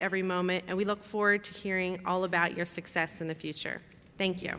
every moment, and we look forward to hearing all about your success in the future. Thank you.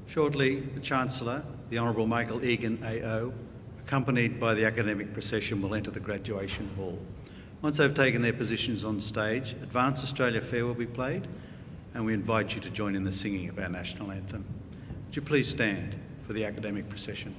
Shortly, the Chancellor, the Honourable Michael Egan AO, accompanied by the academic procession, will enter the graduation hall. Once they've taken their positions on stage, Advance Australia Fair will be played, and we invite you to join in the singing of our national anthem. Would you please stand for the academic procession?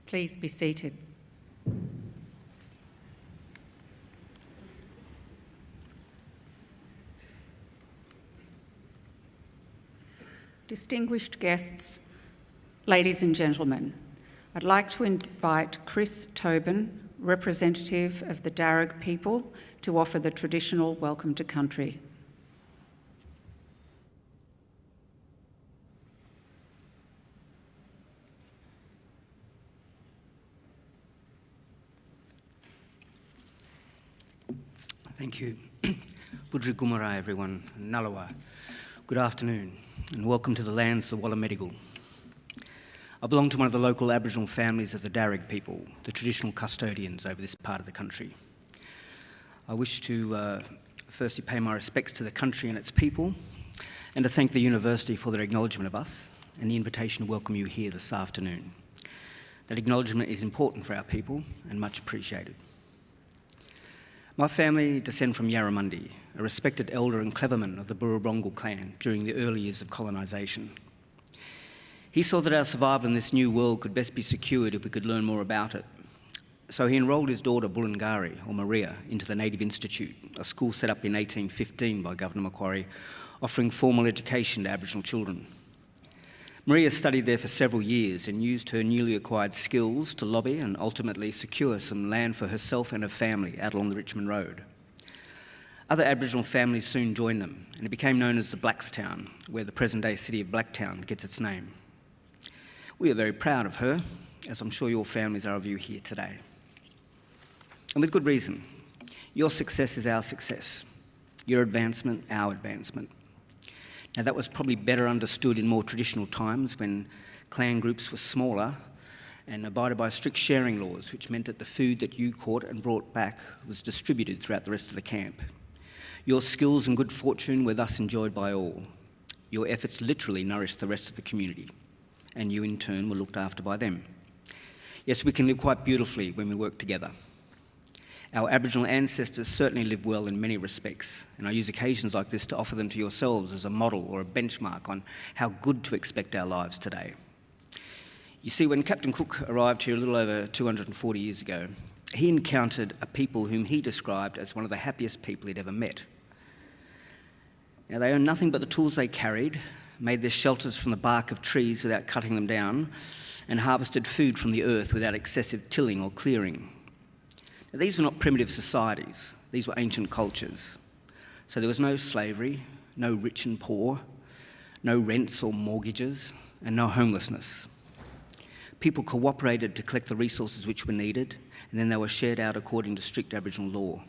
Please be seated. Distinguished guests, ladies and gentlemen, I'd like to invite Chris Tobin, representative of the Darug people, to offer the traditional welcome to country. Thank you. Budri Gumara, everyone. Nalawa. Good afternoon, and welcome to the lands of the Wallamedigal. I belong to one of the local Aboriginal families of the Darug people, the traditional custodians over this part of the country. I wish to firstly pay my respects to the country and its people, and to thank the university for their acknowledgement of us and the invitation to welcome you here this afternoon. That acknowledgement is important for our people and much appreciated. My family descend from Yarramundi, a respected elder and cleverman of the Burrabrongal clan during the early years of colonisation. He saw that our survival in this new world could best be secured if we could learn more about it. So he enrolled his daughter Bulungari, or Maria, into the Native Institute, a school set up in 1815 by Governor Macquarie, offering formal education to Aboriginal children. Maria studied there for several years and used her newly acquired skills to lobby and ultimately secure some land for herself and her family out along the Richmond Road. Other Aboriginal families soon joined them, and it became known as the Blackstown, where the present-day city of Blacktown gets its name. We are very proud of her, as I'm sure your families are of you here today. And with good reason. Your success is our success. Your advancement, our advancement. Now, that was probably better understood in more traditional times when clan groups were smaller and abided by strict sharing laws, which meant that the food that you caught and brought back was distributed throughout the rest of the camp. Your skills and good fortune were thus enjoyed by all. Your efforts literally nourished the rest of the community, and you in turn were looked after by them. Yes, we can live quite beautifully when we work together. Our Aboriginal ancestors certainly lived well in many respects, and I use occasions like this to offer them to yourselves as a model or a benchmark on how good to expect our lives today. You see, when Captain Cook arrived here a little over 240 years ago, he encountered a people whom he described as one of the happiest people he'd ever met. Now, they owned nothing but the tools they carried, made their shelters from the bark of trees without cutting them down, and harvested food from the earth without excessive tilling or clearing. Now, these were not primitive societies, these were ancient cultures. So there was no slavery, no rich and poor, no rents or mortgages, and no homelessness. People cooperated to collect the resources which were needed, and then they were shared out according to strict Aboriginal law.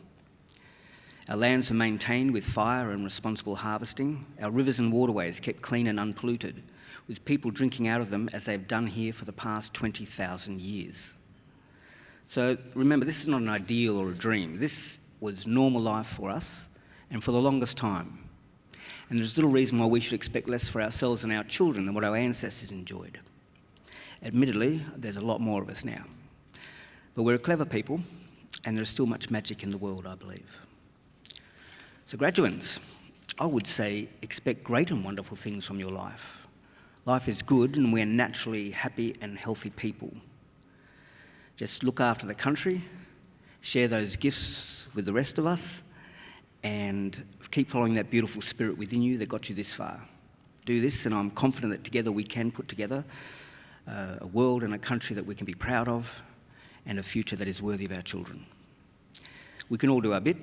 Our lands were maintained with fire and responsible harvesting. Our rivers and waterways kept clean and unpolluted, with people drinking out of them as they've done here for the past 20,000 years. So remember, this is not an ideal or a dream. This was normal life for us and for the longest time. And there's little reason why we should expect less for ourselves and our children than what our ancestors enjoyed. Admittedly, there's a lot more of us now. But we're a clever people, and there's still much magic in the world, I believe. So graduates, I would say expect great and wonderful things from your life. Life is good, and we're naturally happy and healthy people. Just look after the country, share those gifts with the rest of us, and keep following that beautiful spirit within you that got you this far. Do this, and I'm confident that together we can put together a world and a country that we can be proud of, and a future that is worthy of our children. We can all do our bit.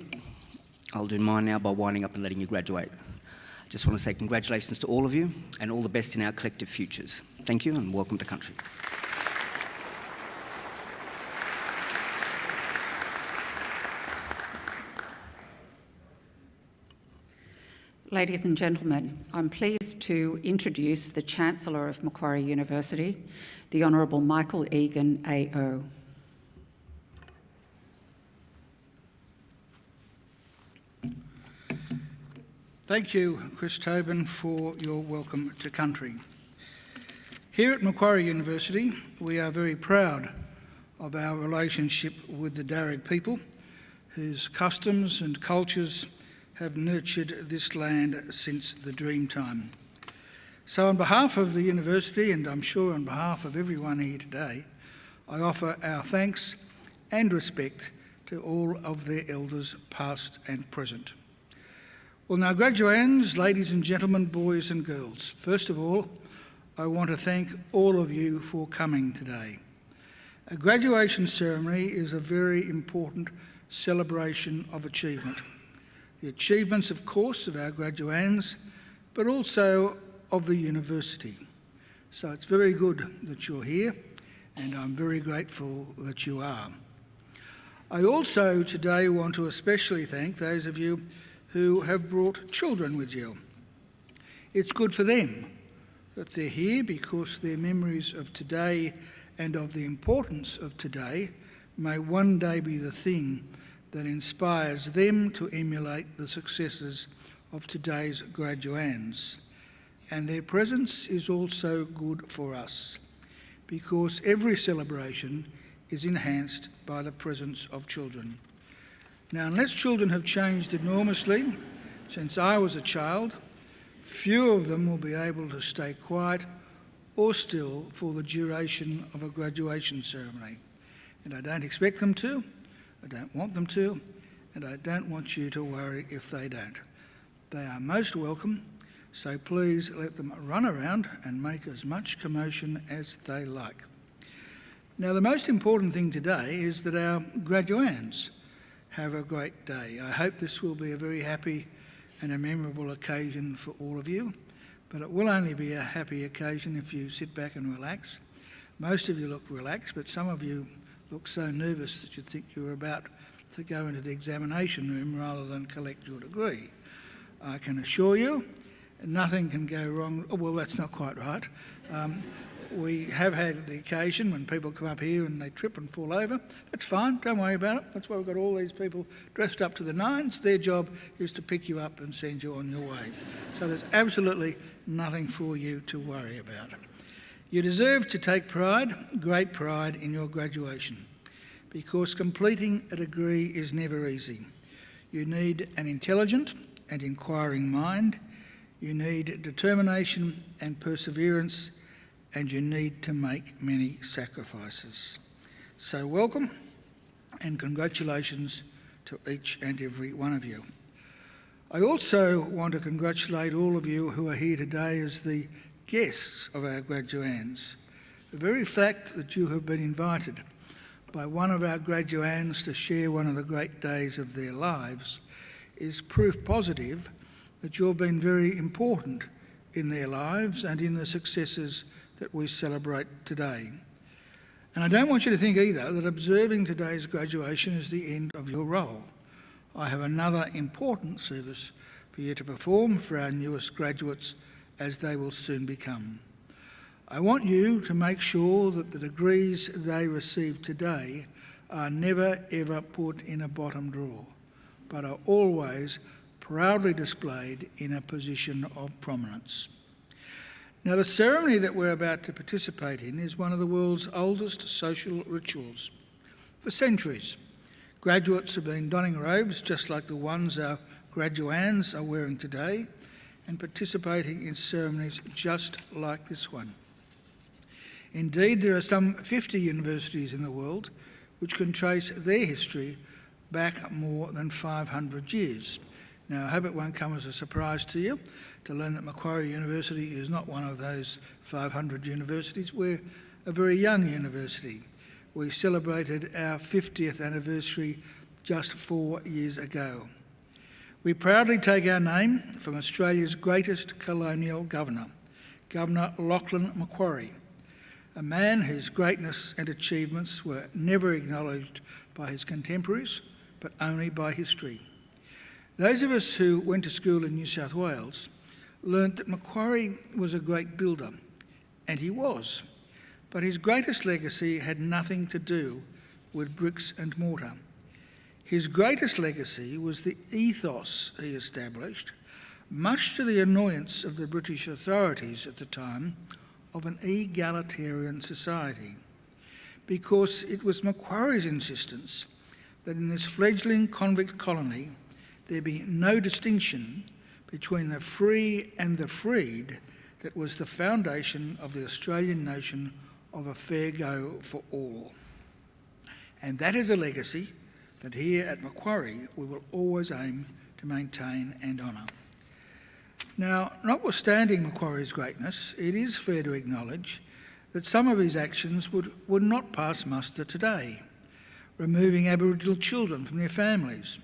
I'll do mine now by winding up and letting you graduate. I just want to say congratulations to all of you, and all the best in our collective futures. Thank you, and welcome to country. Ladies and gentlemen, I'm pleased to introduce the Chancellor of Macquarie University, the Honourable Michael Egan, AO. Thank you, Chris Tobin, for your welcome to country. Here at Macquarie University, we are very proud of our relationship with the Darug people, whose customs and cultures have nurtured this land since the Dreamtime. So on behalf of the university, and I'm sure on behalf of everyone here today, I offer our thanks and respect to all of their elders, past and present. Well, now, graduands, ladies and gentlemen, boys and girls, first of all, I want to thank all of you for coming today. A graduation ceremony is a very important celebration of achievement. The achievements, of course, of our graduands, but also of the university. So it's very good that you're here, and I'm very grateful that you are. I also today want to especially thank those of you who have brought children with you. It's good for them that they're here, because their memories of today and of the importance of today may one day be the thing that inspires them to emulate the successes of today's graduands. And their presence is also good for us, because every celebration is enhanced by the presence of children. Now, unless children have changed enormously since I was a child, few of them will be able to stay quiet or still for the duration of a graduation ceremony. And I don't expect them to, I don't want them to, and I don't want you to worry if they don't. They are most welcome, so please let them run around and make as much commotion as they like. Now, the most important thing today is that our graduands have a great day. I hope this will be a very happy and a memorable occasion for all of you, but it will only be a happy occasion if you sit back and relax. Most of you look relaxed, but some of you look so nervous that you think you're about to go into the examination room rather than collect your degree. I can assure you nothing can go wrong. Oh, well, that's not quite right. We have had the occasion when people come up here and they trip and fall over. That's fine, don't worry about it. That's why we've got all these people dressed up to the nines. Their job is to pick you up and send you on your way. So there's absolutely nothing for you to worry about. You deserve to take pride, great pride, in your graduation, because completing a degree is never easy. You need an intelligent and inquiring mind, you need determination and perseverance, and you need to make many sacrifices. So welcome and congratulations to each and every one of you. I also want to congratulate all of you who are here today as the guests of our graduands. The very fact that you have been invited by one of our graduands to share one of the great days of their lives is proof positive that you've been very important in their lives and in the successes that we celebrate today. And I don't want you to think either that observing today's graduation is the end of your role. I have another important service for you to perform for our newest graduates, as they will soon become. I want you to make sure that the degrees they receive today are never ever put in a bottom drawer, but are always proudly displayed in a position of prominence. Now, the ceremony that we're about to participate in is one of the world's oldest social rituals. For centuries, graduates have been donning robes just like the ones our graduands are wearing today, and participating in ceremonies just like this one. Indeed, there are some 50 universities in the world which can trace their history back more than 500 years. Now, I hope it won't come as a surprise to you to learn that Macquarie University is not one of those 500 universities. We're a very young university. We celebrated our 50th anniversary just 4 years ago. We proudly take our name from Australia's greatest colonial governor, Governor Lachlan Macquarie, a man whose greatness and achievements were never acknowledged by his contemporaries, but only by history. Those of us who went to school in New South Wales learnt that Macquarie was a great builder, and he was, but his greatest legacy had nothing to do with bricks and mortar. His greatest legacy was the ethos he established, much to the annoyance of the British authorities at the time, of an egalitarian society, because it was Macquarie's insistence that in this fledgling convict colony there be no distinction between the free and the freed that was the foundation of the Australian notion of a fair go for all. And that is a legacy that here at Macquarie we will always aim to maintain and honour. Now, notwithstanding Macquarie's greatness, it is fair to acknowledge that some of his actions would not pass muster today. Removing Aboriginal children from their families,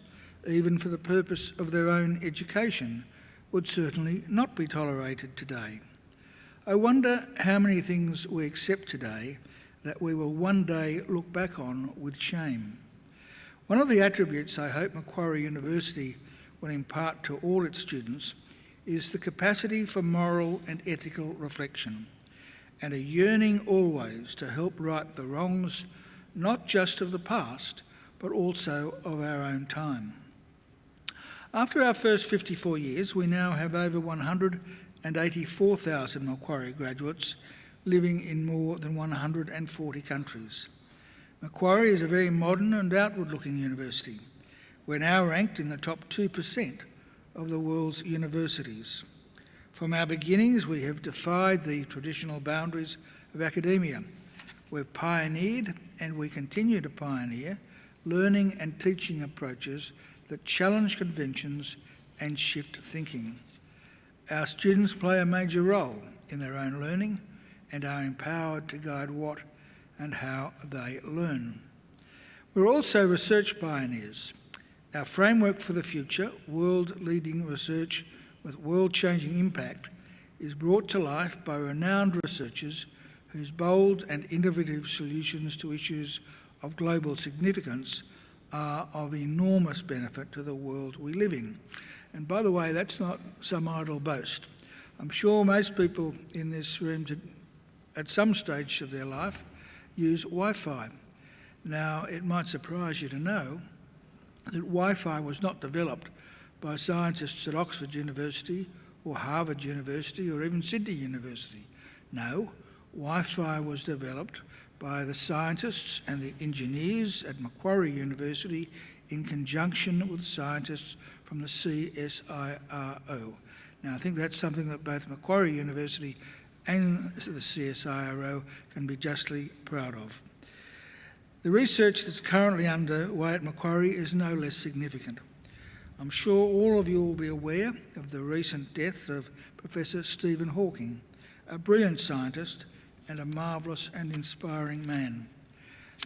even for the purpose of their own education, would certainly not be tolerated today. I wonder how many things we accept today that we will one day look back on with shame. One of the attributes I hope Macquarie University will impart to all its students is the capacity for moral and ethical reflection, and a yearning always to help right the wrongs, not just of the past, but also of our own time. After our first 54 years, we now have over 184,000 Macquarie graduates living in more than 140 countries. Macquarie is a very modern and outward-looking university. We're now ranked in the top 2% of the world's universities. From our beginnings, we have defied the traditional boundaries of academia. We've pioneered, and we continue to pioneer, learning and teaching approaches that challenge conventions and shift thinking. Our students play a major role in their own learning and are empowered to guide what and how they learn. We're also research pioneers. Our framework for the future, world-leading research with world-changing impact, is brought to life by renowned researchers whose bold and innovative solutions to issues of global significance are of enormous benefit to the world we live in. And by the way, that's not some idle boast. I'm sure most people in this room at some stage of their life use Wi-Fi. Now, it might surprise you to know that Wi-Fi was not developed by scientists at Oxford University or Harvard University or even Sydney University. No, Wi-Fi was developed by the scientists and the engineers at Macquarie University in conjunction with scientists from the CSIRO. Now, I think that's something that both Macquarie University and the CSIRO can be justly proud of. The research that's currently underway at Macquarie is no less significant. I'm sure all of you will be aware of the recent death of Professor Stephen Hawking, a brilliant scientist and a marvellous and inspiring man.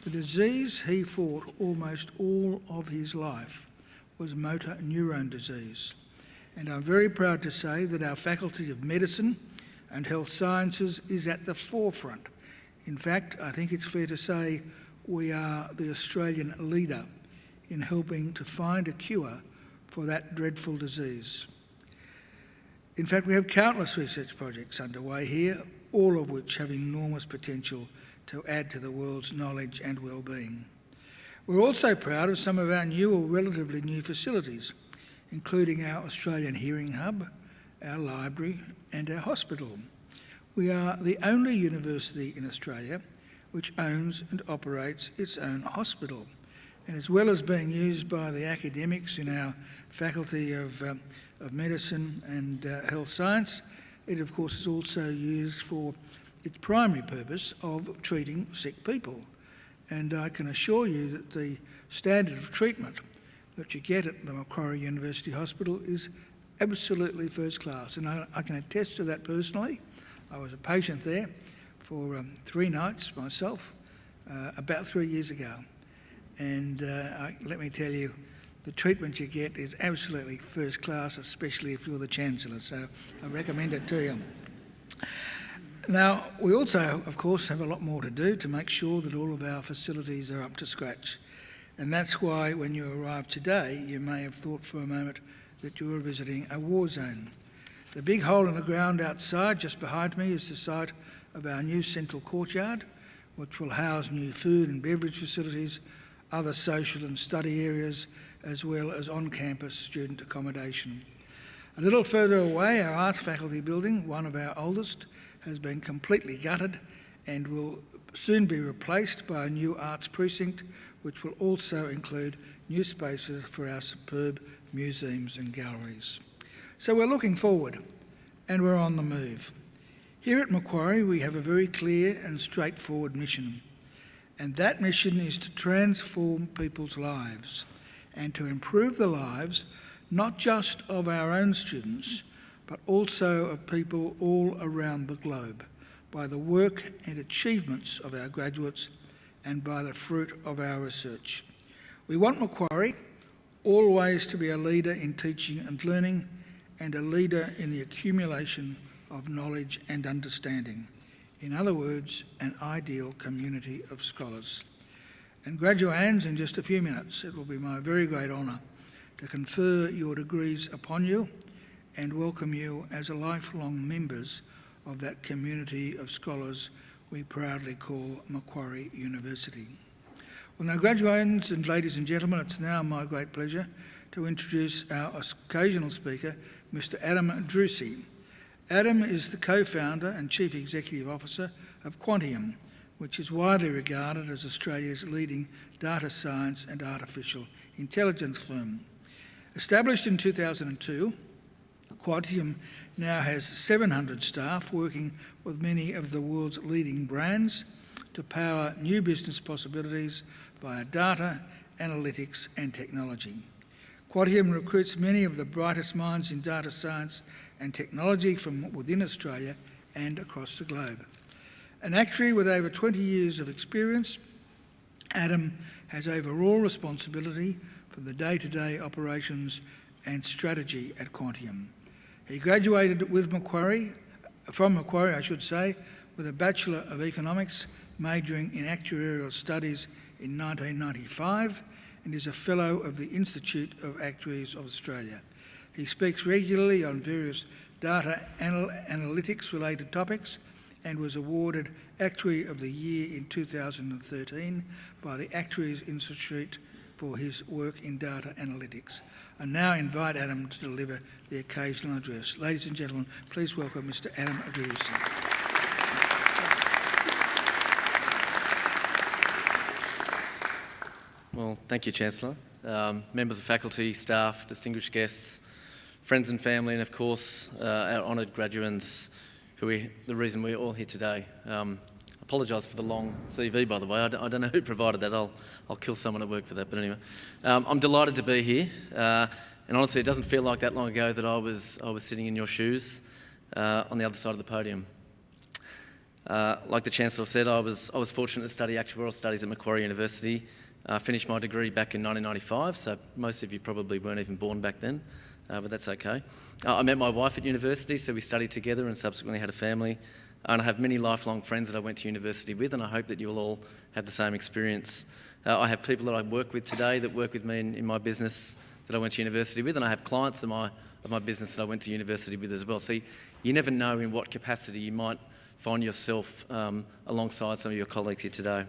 The disease he fought almost all of his life was motor neurone disease, and I'm very proud to say that our Faculty of Medicine and Health Sciences is at the forefront. In fact, I think it's fair to say we are the Australian leader in helping to find a cure for that dreadful disease. In fact, we have countless research projects underway here, all of which have enormous potential to add to the world's knowledge and well-being. We're also proud of some of our new or relatively new facilities, including our Australian Hearing Hub, our library and our hospital. We are the only university in Australia which owns and operates its own hospital. And as well as being used by the academics in our Faculty of Medicine and Health Science, it of course is also used for its primary purpose of treating sick people. And I can assure you that the standard of treatment that you get at the Macquarie University Hospital is absolutely first class. And I can attest to that personally. I was a patient there for 3 nights myself about 3 years ago. And let me tell you, the treatment you get is absolutely first class, especially if you're the Chancellor. So I recommend it to you. Now, we also, of course, have a lot more to do to make sure that all of our facilities are up to scratch. And that's why when you arrived today, you may have thought for a moment that you were visiting a war zone. The big hole in the ground outside, just behind me, is the site of our new central courtyard, which will house new food and beverage facilities, other social and study areas, as well as on-campus student accommodation. A little further away, our arts faculty building, one of our oldest, has been completely gutted and will soon be replaced by a new arts precinct, which will also include new spaces for our superb museums and galleries. So we're looking forward and we're on the move. Here at Macquarie, we have a very clear and straightforward mission, and that mission is to transform people's lives and to improve the lives not just of our own students, but also of people all around the globe by the work and achievements of our graduates and by the fruit of our research. We want Macquarie always to be a leader in teaching and learning and a leader in the accumulation of knowledge and understanding. In other words, an ideal community of scholars. And graduands, in just a few minutes, it will be my very great honour to confer your degrees upon you and welcome you as a lifelong members of that community of scholars we proudly call Macquarie University. Well, now, graduands and ladies and gentlemen, it's now my great pleasure to introduce our occasional speaker, Mr. Adam Drucey. Adam is the co-founder and Chief Executive Officer of Quantium, which is widely regarded as Australia's leading data science and artificial intelligence firm. Established in 2002, Quantium now has 700 staff working with many of the world's leading brands to power new business possibilities via data, analytics and technology. Quantium recruits many of the brightest minds in data science and technology from within Australia and across the globe. An actuary with over 20 years of experience, Adam has overall responsibility for the day-to-day operations and strategy at Quantium. He graduated with from Macquarie, with a Bachelor of Economics, majoring in Actuarial Studies in 1995, and is a Fellow of the Institute of Actuaries of Australia. He speaks regularly on various data analytics-related topics and was awarded Actuary of the Year in 2013 by the Actuaries Institute for his work in data analytics. I now invite Adam to deliver the occasional address. Ladies and gentlemen, please welcome Mr. Adam Adriusi. Well, thank you, Chancellor. Members of faculty, staff, distinguished guests, friends and family, and of course, our honoured graduates, the reason we're all here today. Apologise for the long CV, by the way. I don't know who provided that. I'll kill someone at work for that. But anyway, I'm delighted to be here. And honestly, it doesn't feel like that long ago that I was sitting in your shoes on the other side of the podium. Like the Chancellor said, I was fortunate to study actuarial studies at Macquarie University. Finished my degree back in 1995, so most of you probably weren't even born back then, but that's okay. I met my wife at university, so we studied together and subsequently had a family. And I have many lifelong friends that I went to university with, and I hope that you'll all have the same experience. I have people that I work with today that work with me in my business that I went to university with, and I have clients of my business that I went to university with as well. So you never know in what capacity you might find yourself alongside some of your colleagues here today.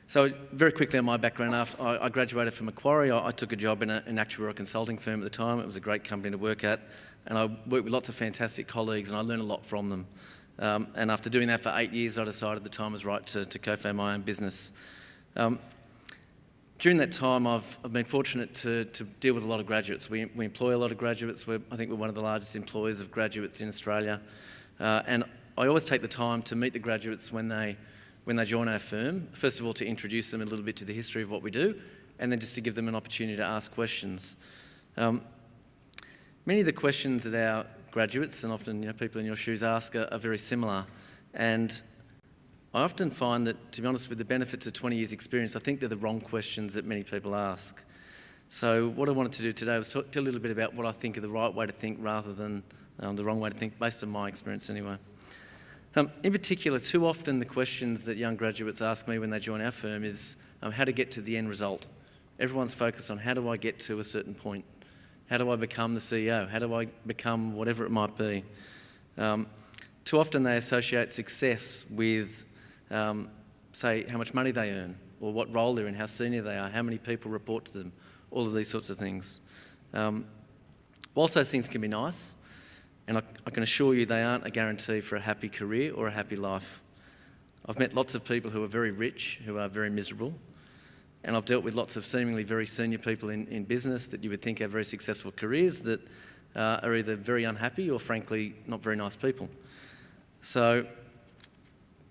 So very quickly on my background, after I graduated from Macquarie, I took a job in an actuarial consulting firm at the time. It was a great company to work at, and I worked with lots of fantastic colleagues, and I learned a lot from them. And after doing that for 8 years, I decided the time was right to co-found my own business. During that time, I've been fortunate to deal with a lot of graduates. We employ a lot of graduates. I think we're one of the largest employers of graduates in Australia. And I always take the time to meet the graduates when they join our firm, first of all to introduce them a little bit to the history of what we do, and then just to give them an opportunity to ask questions. Many of the questions that our graduates, and often people in your shoes, ask are very similar. And I often find that, to be honest, with the benefits of 20 years' experience, I think they're the wrong questions that many people ask. So what I wanted to do today was tell a little bit about what I think are the right way to think rather than the wrong way to think, based on my experience anyway. In particular, too often the questions that young graduates ask me when they join our firm is how to get to the end result. Everyone's focused on how do I get to a certain point? How do I become the CEO? How do I become whatever it might be? Too often they associate success with, say, how much money they earn, or what role they're in, how senior they are, how many people report to them, all of these sorts of things. Whilst those things can be nice, and I can assure you they aren't a guarantee for a happy career or a happy life. I've met lots of people who are very rich, who are very miserable, and I've dealt with lots of seemingly very senior people in business that you would think have very successful careers that are either very unhappy or frankly not very nice people. So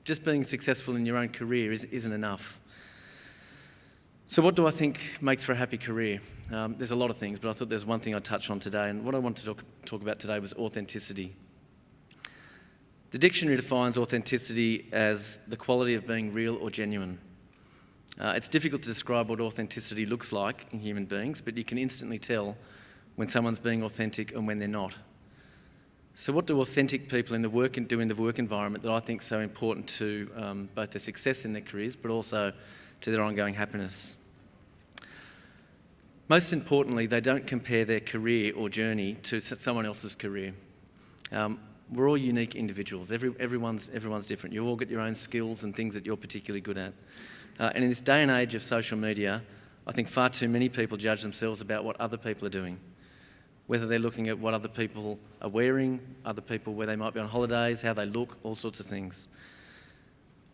just being successful in your own career isn't enough. So what do I think makes for a happy career? There's a lot of things, but I thought there's one thing I'd touch on today, and what I wanted to talk about today was authenticity. The dictionary defines authenticity as the quality of being real or genuine. It's difficult to describe what authenticity looks like in human beings, but you can instantly tell when someone's being authentic and when they're not. So what do authentic people in the work environment that I think is so important to both their success in their careers, but also to their ongoing happiness? Most importantly, they don't compare their career or journey to someone else's career. We're all unique individuals. Everyone's different. You all got your own skills and things that you're particularly good at. And in this day and age of social media, I think far too many people judge themselves about what other people are doing. Whether they're looking at what other people are wearing, other people where they might be on holidays, how they look, all sorts of things.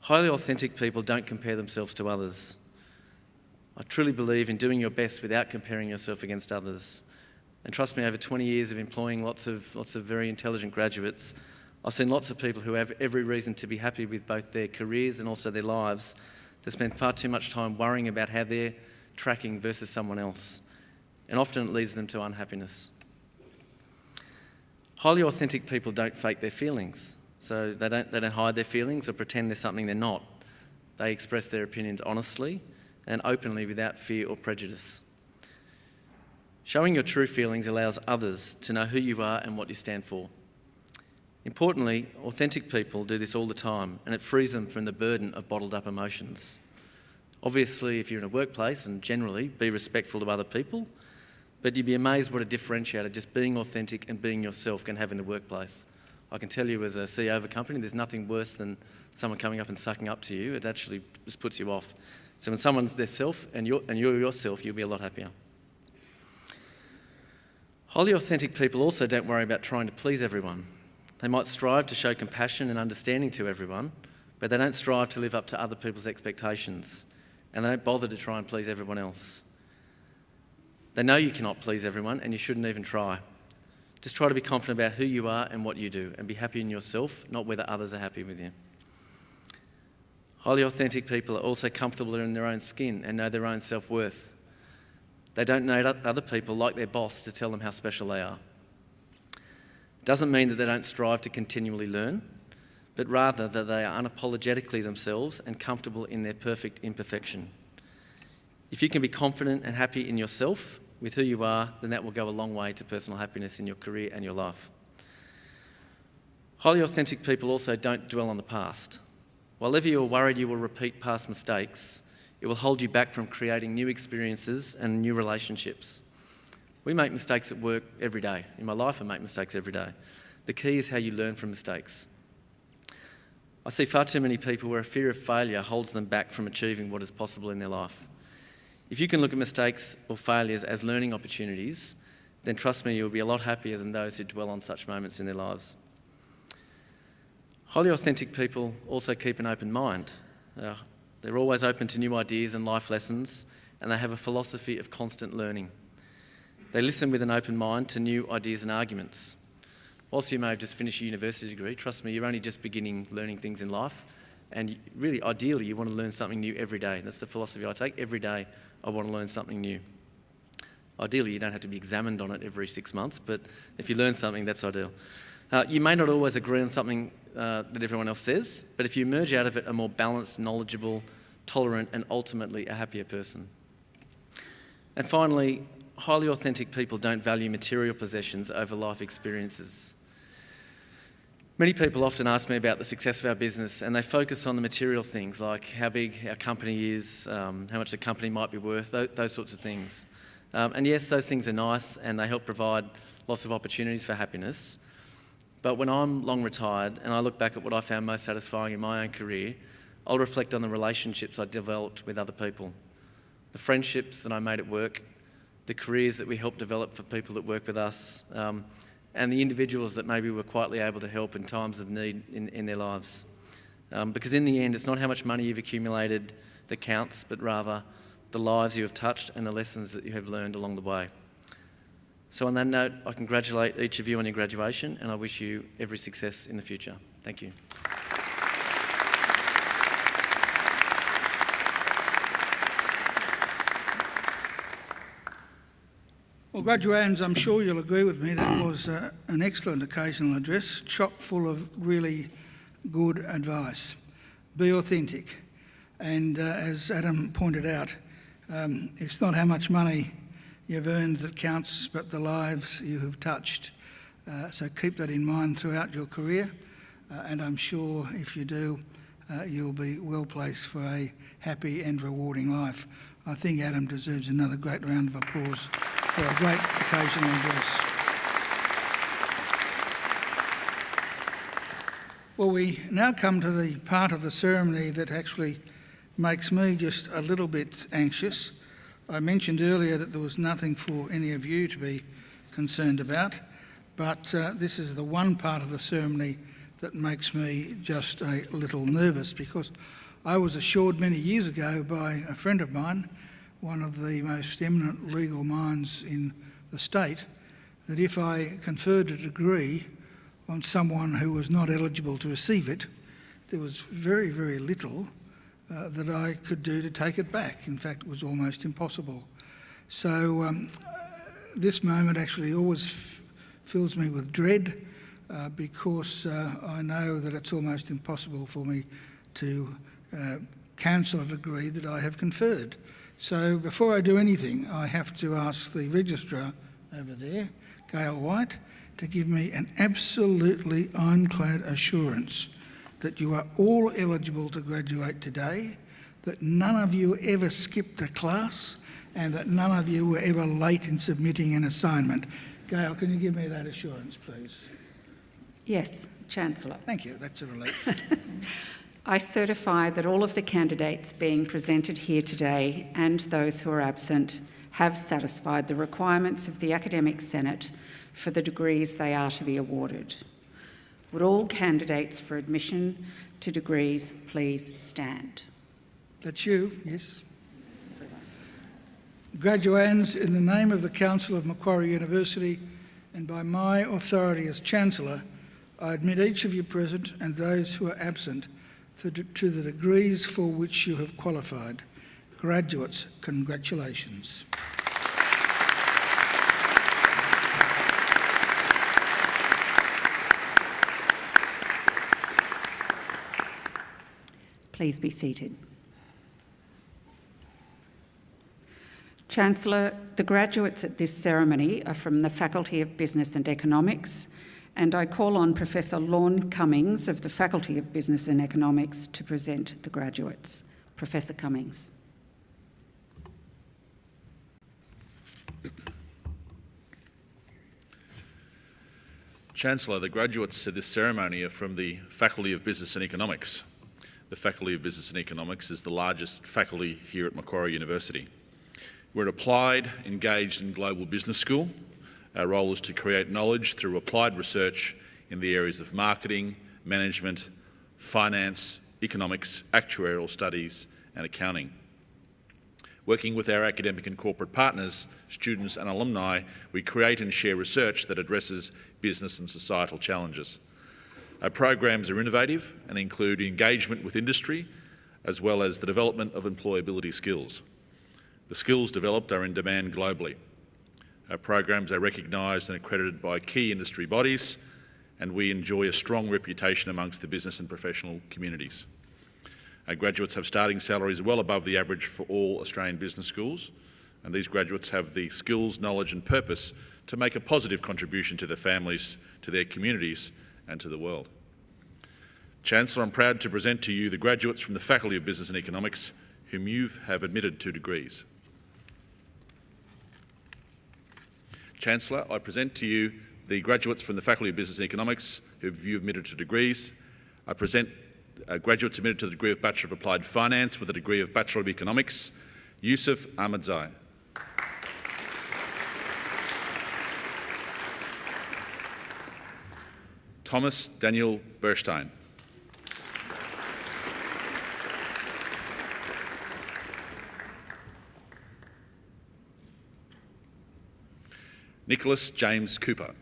Highly authentic people don't compare themselves to others. I truly believe in doing your best without comparing yourself against others. And trust me, over 20 years of employing lots of very intelligent graduates, I've seen lots of people who have every reason to be happy with both their careers and also their lives. They spend far too much time worrying about how they're tracking versus someone else. And often it leads them to unhappiness. Highly authentic people don't fake their feelings. So they don't hide their feelings or pretend they're something they're not. They express their opinions honestly and openly without fear or prejudice. Showing your true feelings allows others to know who you are and what you stand for. Importantly, authentic people do this all the time, and it frees them from the burden of bottled up emotions. Obviously, if you're in a workplace, and generally, be respectful of other people, but you'd be amazed what a differentiator just being authentic and being yourself can have in the workplace. I can tell you as a CEO of a company, there's nothing worse than someone coming up and sucking up to you. It actually just puts you off. So when someone's their self and you're yourself, you'll be a lot happier. Highly authentic people also don't worry about trying to please everyone. They might strive to show compassion and understanding to everyone, but they don't strive to live up to other people's expectations, and they don't bother to try and please everyone else. They know you cannot please everyone, and you shouldn't even try. Just try to be confident about who you are and what you do, and be happy in yourself, not whether others are happy with you. Highly authentic people are also comfortable in their own skin and know their own self-worth. They don't need other people like their boss to tell them how special they are. It doesn't mean that they don't strive to continually learn, but rather that they are unapologetically themselves and comfortable in their perfect imperfection. If you can be confident and happy in yourself with who you are, then that will go a long way to personal happiness in your career and your life. Highly authentic people also don't dwell on the past. While ever you are worried you will repeat past mistakes, it will hold you back from creating new experiences and new relationships. We make mistakes at work every day. In my life, I make mistakes every day. The key is how you learn from mistakes. I see far too many people where a fear of failure holds them back from achieving what is possible in their life. If you can look at mistakes or failures as learning opportunities, then trust me, you'll be a lot happier than those who dwell on such moments in their lives. Highly authentic people also keep an open mind. They're always open to new ideas and life lessons, and they have a philosophy of constant learning. They listen with an open mind to new ideas and arguments. Whilst you may have just finished a university degree, trust me, you're only just beginning learning things in life, and really, ideally, you want to learn something new every day. That's the philosophy I take. Every day, I want to learn something new. Ideally, you don't have to be examined on it every 6 months, but if you learn something, that's ideal. You may not always agree on something that everyone else says, but if you emerge out of it a more balanced, knowledgeable, tolerant, and ultimately a happier person. And finally, highly authentic people don't value material possessions over life experiences. Many people often ask me about the success of our business, and they focus on the material things like how big our company is, how much the company might be worth, those sorts of things. And yes, those things are nice and they help provide lots of opportunities for happiness. But when I'm long retired and I look back at what I found most satisfying in my own career, I'll reflect on the relationships I developed with other people, the friendships that I made at work, the careers that we helped develop for people that work with us, and the individuals that maybe we're quietly able to help in times of need in their lives. Because in the end, it's not how much money you've accumulated that counts, but rather the lives you have touched and the lessons that you have learned along the way. So on that note, I congratulate each of you on your graduation, and I wish you every success in the future. Thank you. Well, graduands, I'm sure you'll agree with me that was an excellent occasional address, chock full of really good advice. Be authentic. And as Adam pointed out, it's not how much money you've earned that counts, but the lives you have touched. So keep that in mind throughout your career, and I'm sure if you do, you'll be well placed for a happy and rewarding life. I think Adam deserves another great round of applause for a great occasional address. Well, we now come to the part of the ceremony that actually makes me just a little bit anxious. I mentioned earlier that there was nothing for any of you to be concerned about, but this is the one part of the ceremony that makes me just a little nervous, because I was assured many years ago by a friend of mine one of the most eminent legal minds in the state, that if I conferred a degree on someone who was not eligible to receive it, there was very, very little that I could do to take it back. In fact, it was almost impossible. So this moment actually always fills me with dread because I know that it's almost impossible for me to cancel a degree that I have conferred. So before I do anything, I have to ask the registrar over there, Gail White, to give me an absolutely ironclad assurance that you are all eligible to graduate today, that none of you ever skipped a class, and that none of you were ever late in submitting an assignment. Gail, can you give me that assurance, please? Yes, Chancellor. Thank you, that's a relief. I certify that all of the candidates being presented here today and those who are absent have satisfied the requirements of the Academic Senate for the degrees they are to be awarded. Would all candidates for admission to degrees please stand? That's you, yes. Graduands, in the name of the Council of Macquarie University and by my authority as Chancellor, I admit each of you present and those who are absent to the degrees for which you have qualified. Graduates, congratulations. Please be seated. Chancellor, the graduates at this ceremony are from the Faculty of Business and Economics, and I call on Professor Lorne Cummings of the Faculty of Business and Economics to present the graduates. Professor Cummings. Chancellor, the graduates at this ceremony are from the Faculty of Business and Economics. The Faculty of Business and Economics is the largest faculty here at Macquarie University. We're an applied, engaged and global business school. Our role is to create knowledge through applied research in the areas of marketing, management, finance, economics, actuarial studies and accounting. Working with our academic and corporate partners, students and alumni, we create and share research that addresses business and societal challenges. Our programs are innovative and include engagement with industry, as well as the development of employability skills. The skills developed are in demand globally. Our programs are recognised and accredited by key industry bodies, and we enjoy a strong reputation amongst the business and professional communities. Our graduates have starting salaries well above the average for all Australian business schools, and these graduates have the skills, knowledge and purpose to make a positive contribution to their families, to their communities and to the world. Chancellor, I'm proud to present to you the graduates from the Faculty of Business and Economics whom you have admitted to degrees. Chancellor, I present to you the graduates from the Faculty of Business and Economics who you admitted to degrees. I present graduates admitted to the degree of Bachelor of Applied Finance with a degree of Bachelor of Economics, Yusuf Ahmadzai. Thomas Daniel Berstein. Nicholas James Cooper.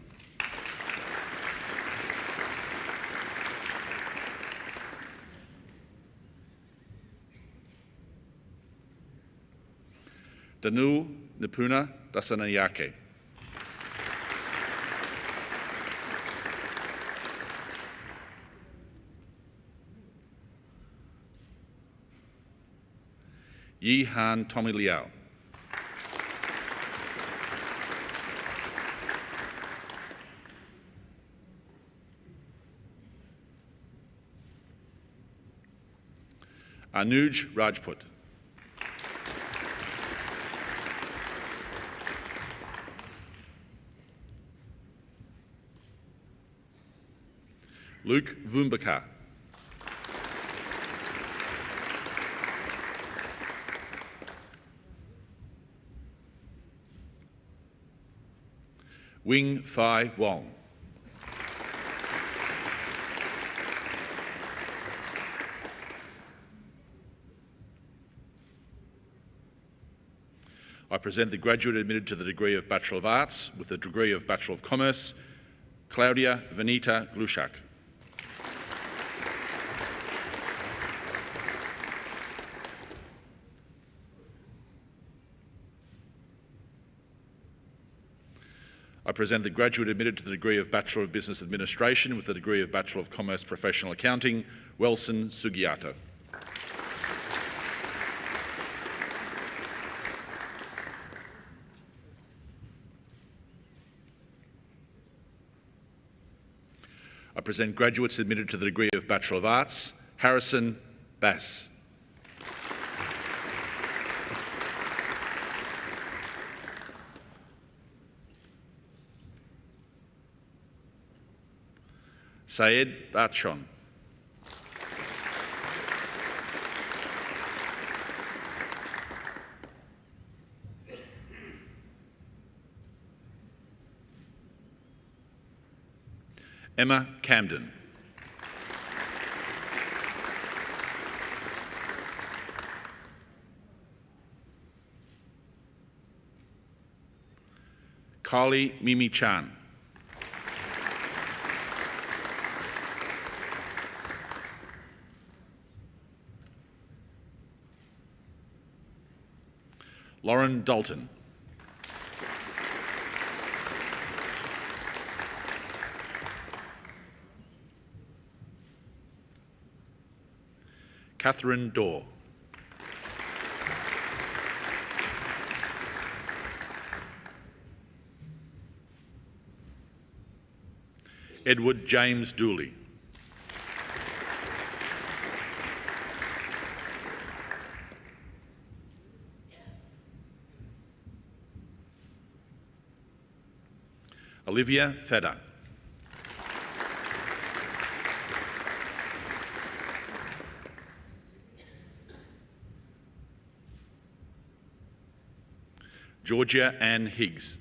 Danu Nipuna Dasanayake. Yi Han Tommy Liao. Anuj Rajput. Luke Vumbaka. Wing Fai Wong. present the graduate admitted to the degree of Bachelor of Arts with the degree of Bachelor of Commerce, Claudia Venita Glushak. I present the graduate admitted to the degree of Bachelor of Business Administration with the degree of Bachelor of Commerce Professional Accounting, Welson Sugiato. I present graduates admitted to the degree of Bachelor of Arts, Harrison Bass. Syed Barchon. Emma Camden. Carly Mimi Chan. Lauren Dalton. Catherine Dorr. Edward James Dooley. Olivia Fedder. Georgia Ann Higgs.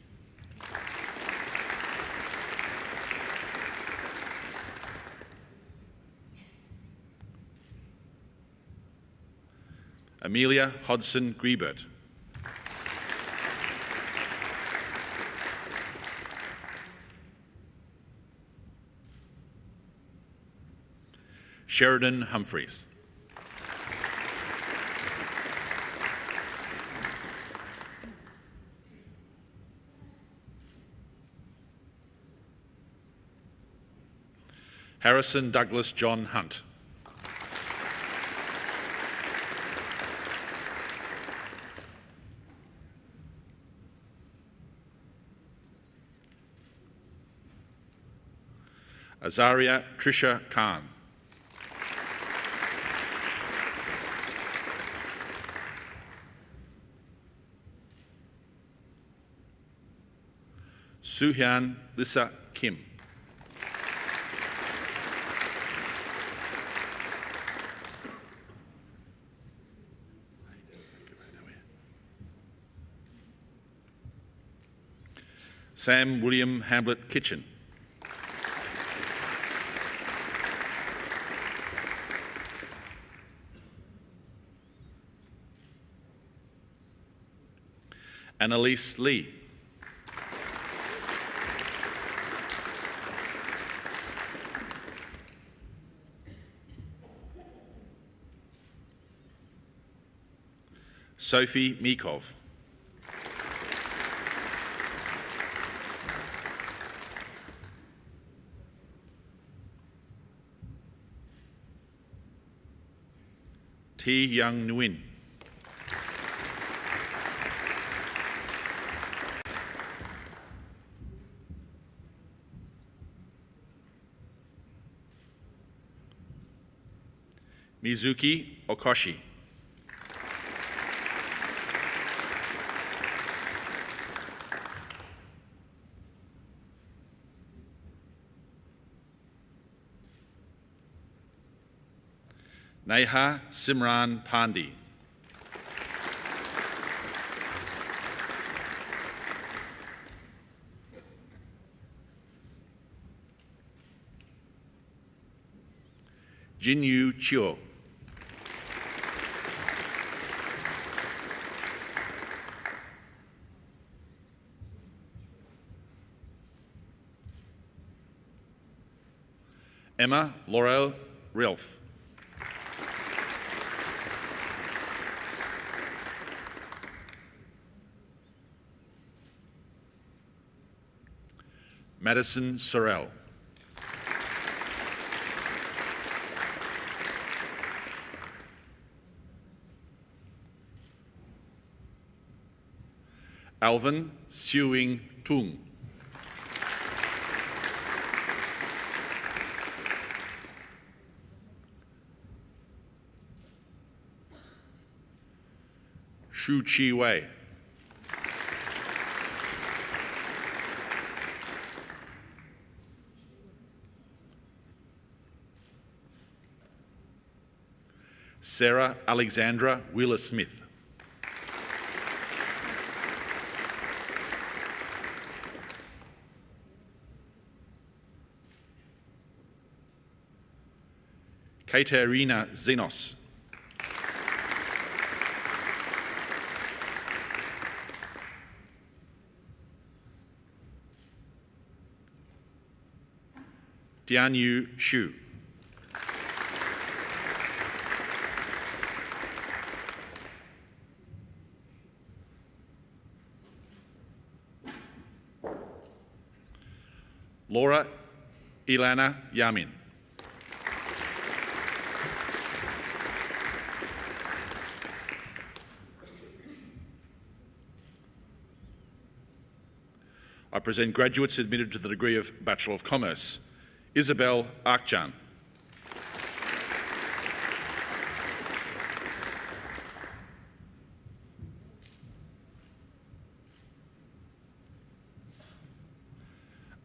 Amelia Hodson Griebert. Sheridan Humphreys. Harrison Douglas John Hunt. Azaria Trisha Khan. Suhyun Lisa Kim. Sam William Hamlet Kitchen. Annalise Lee. Sophie Mikov. T. Young Nguyen. Mizuki Okoshi. Neha Simran Pandi. Jinyu Chio. Emma Laurel Rilf. Madison Sorrell. Alvin Siuing Tung. Shu Chi Wei. Sarah Alexandra Wheeler-Smith. Katerina Zenos. Tianyu Xu. Laura Ilana Yamin. I present graduates admitted to the degree of Bachelor of Commerce. Isabel Arkjan.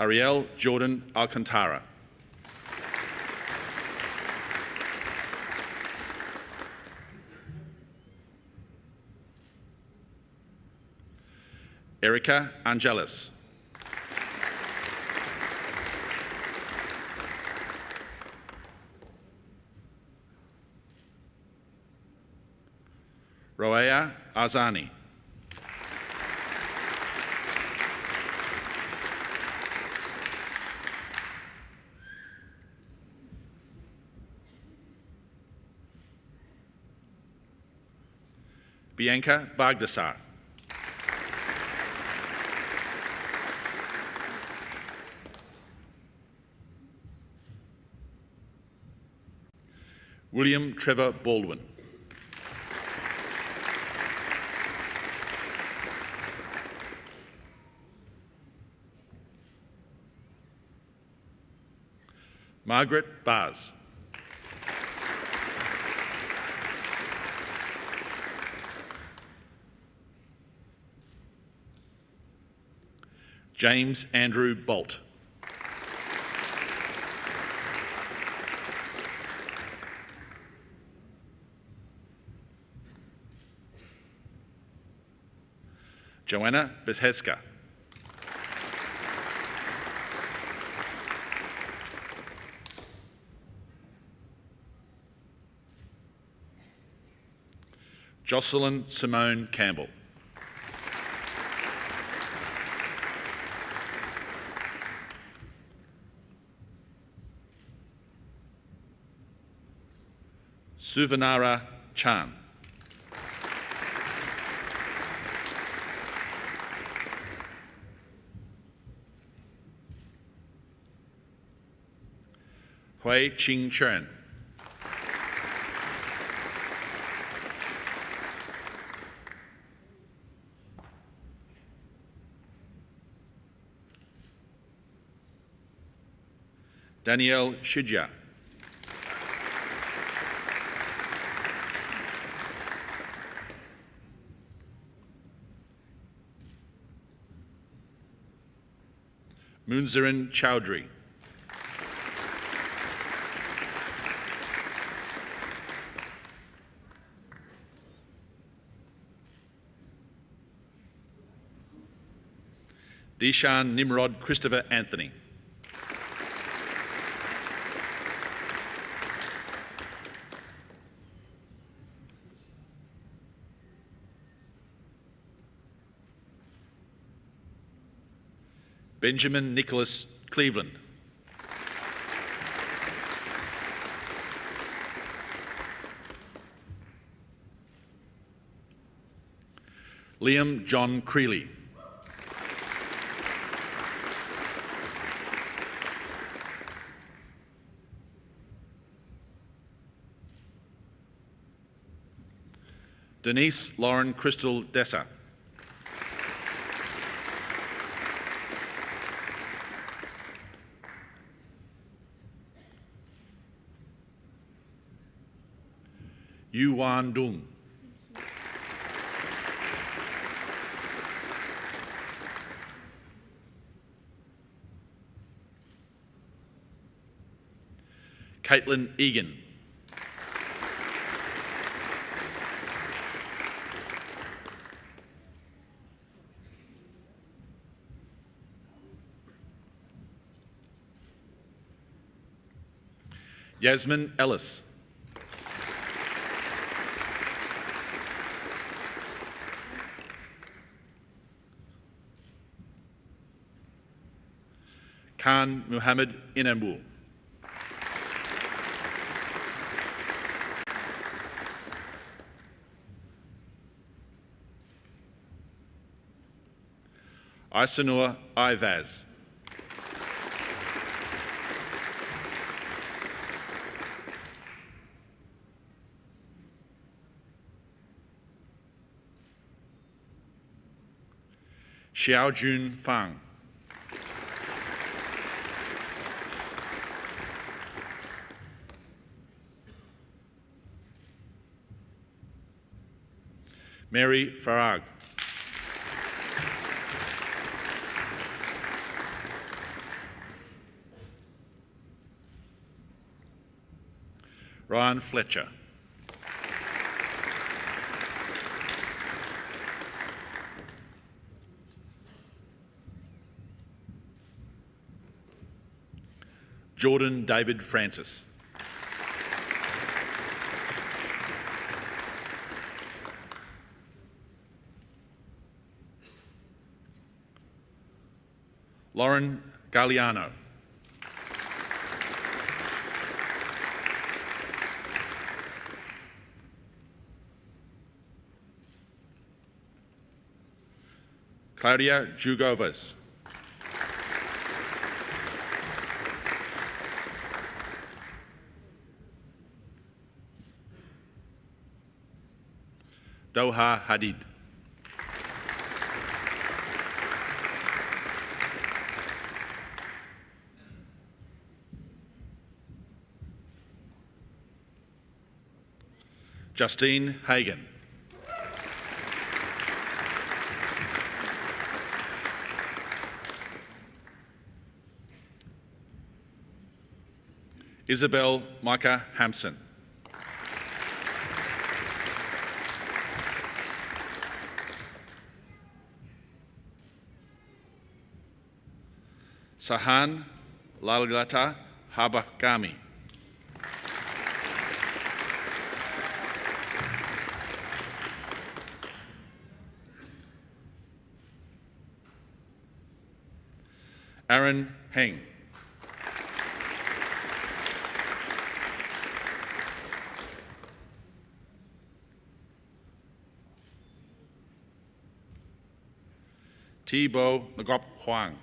Ariel Jordan Alcantara. Erica Angelis. Roaya Azani. Bianca Bagdasar. William Trevor Baldwin. Margaret Bars. James Andrew Bolt. Joanna Bescheska. Jocelyn Simone Campbell. Suvanara Chan. Hui Ching Chen. Danielle Shidja. Munzarin Chowdhury. Dishan Nimrod Christopher Anthony. Benjamin Nicholas Cleveland. Liam John Creeley. Denise Lauren Crystal Dessa. Yu Wan Dung. Caitlin Egan. Yasmin Ellis. Khan Muhammad Inambul. Isanur Ivaz. Xiaojun Fang. Mary Farag. Ryan Fletcher. Jordan David Francis. Lauren Galliano. Claudia Jugovas. Doha Hadid. Justine Hagan. Isabel Micah Hampson. Sahan Lalgata Habakami. Aaron Heng. Thibaut Ngop Huang.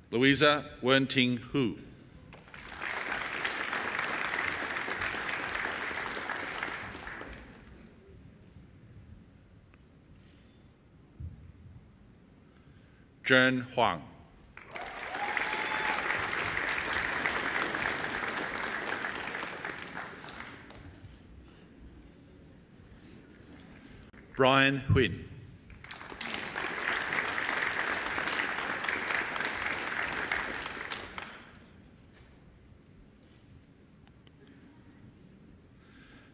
Louisa Wen-Ting Hu. Zhen Huang. Brian Huynh.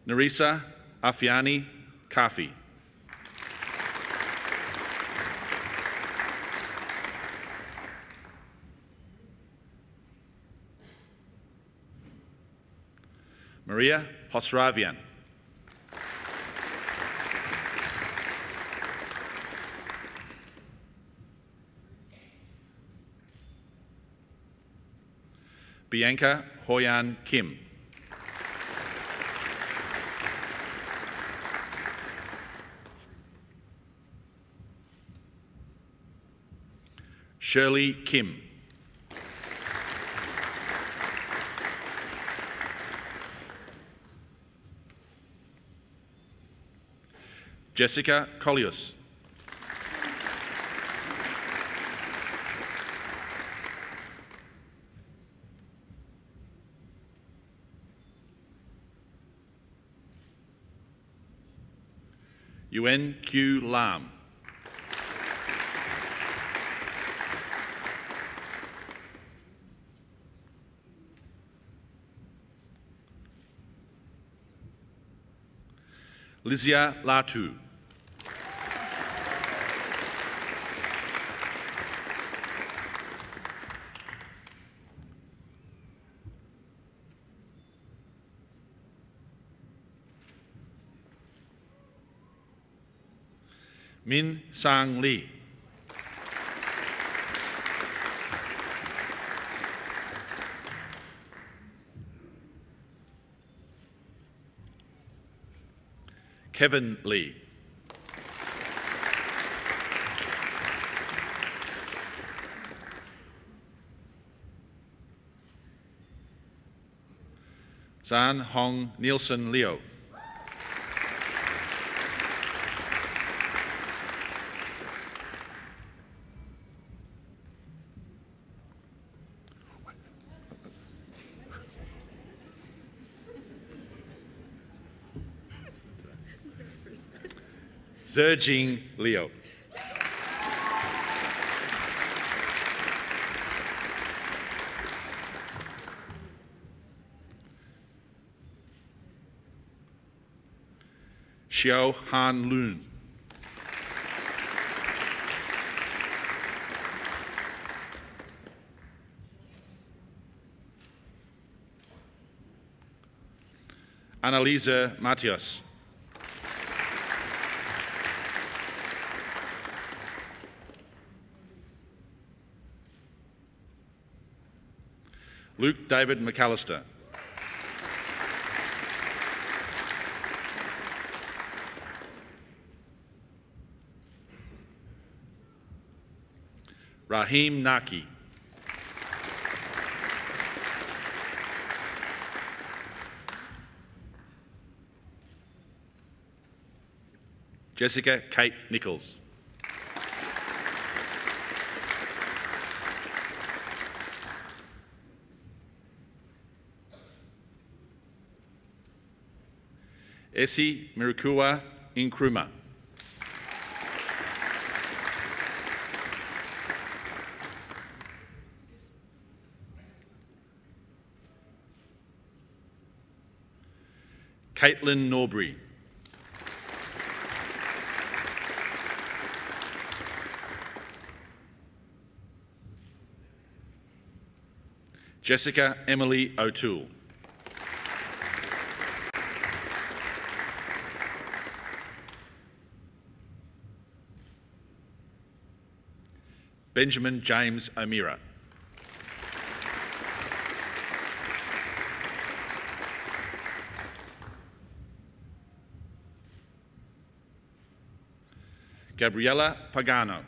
Narisa Afiani Kafi. Maria Hosravian. Bianca Hoyan Kim. Shirley Kim. Jessica Collius. Yuen Q. Lam. Lizia Latu. Min Sang Lee. Kevin Lee. Zan Hong Nielsen Leo. Zerjing Leo. Xiao Han Lun. Annalisa Matias. Luke David McAllister. Raheem Naki. Jessica Kate Nichols. Essie Mirukua Nkrumah. Caitlin Norbury. Jessica Emily O'Toole. Benjamin James O'Meara. Gabriella Pagano.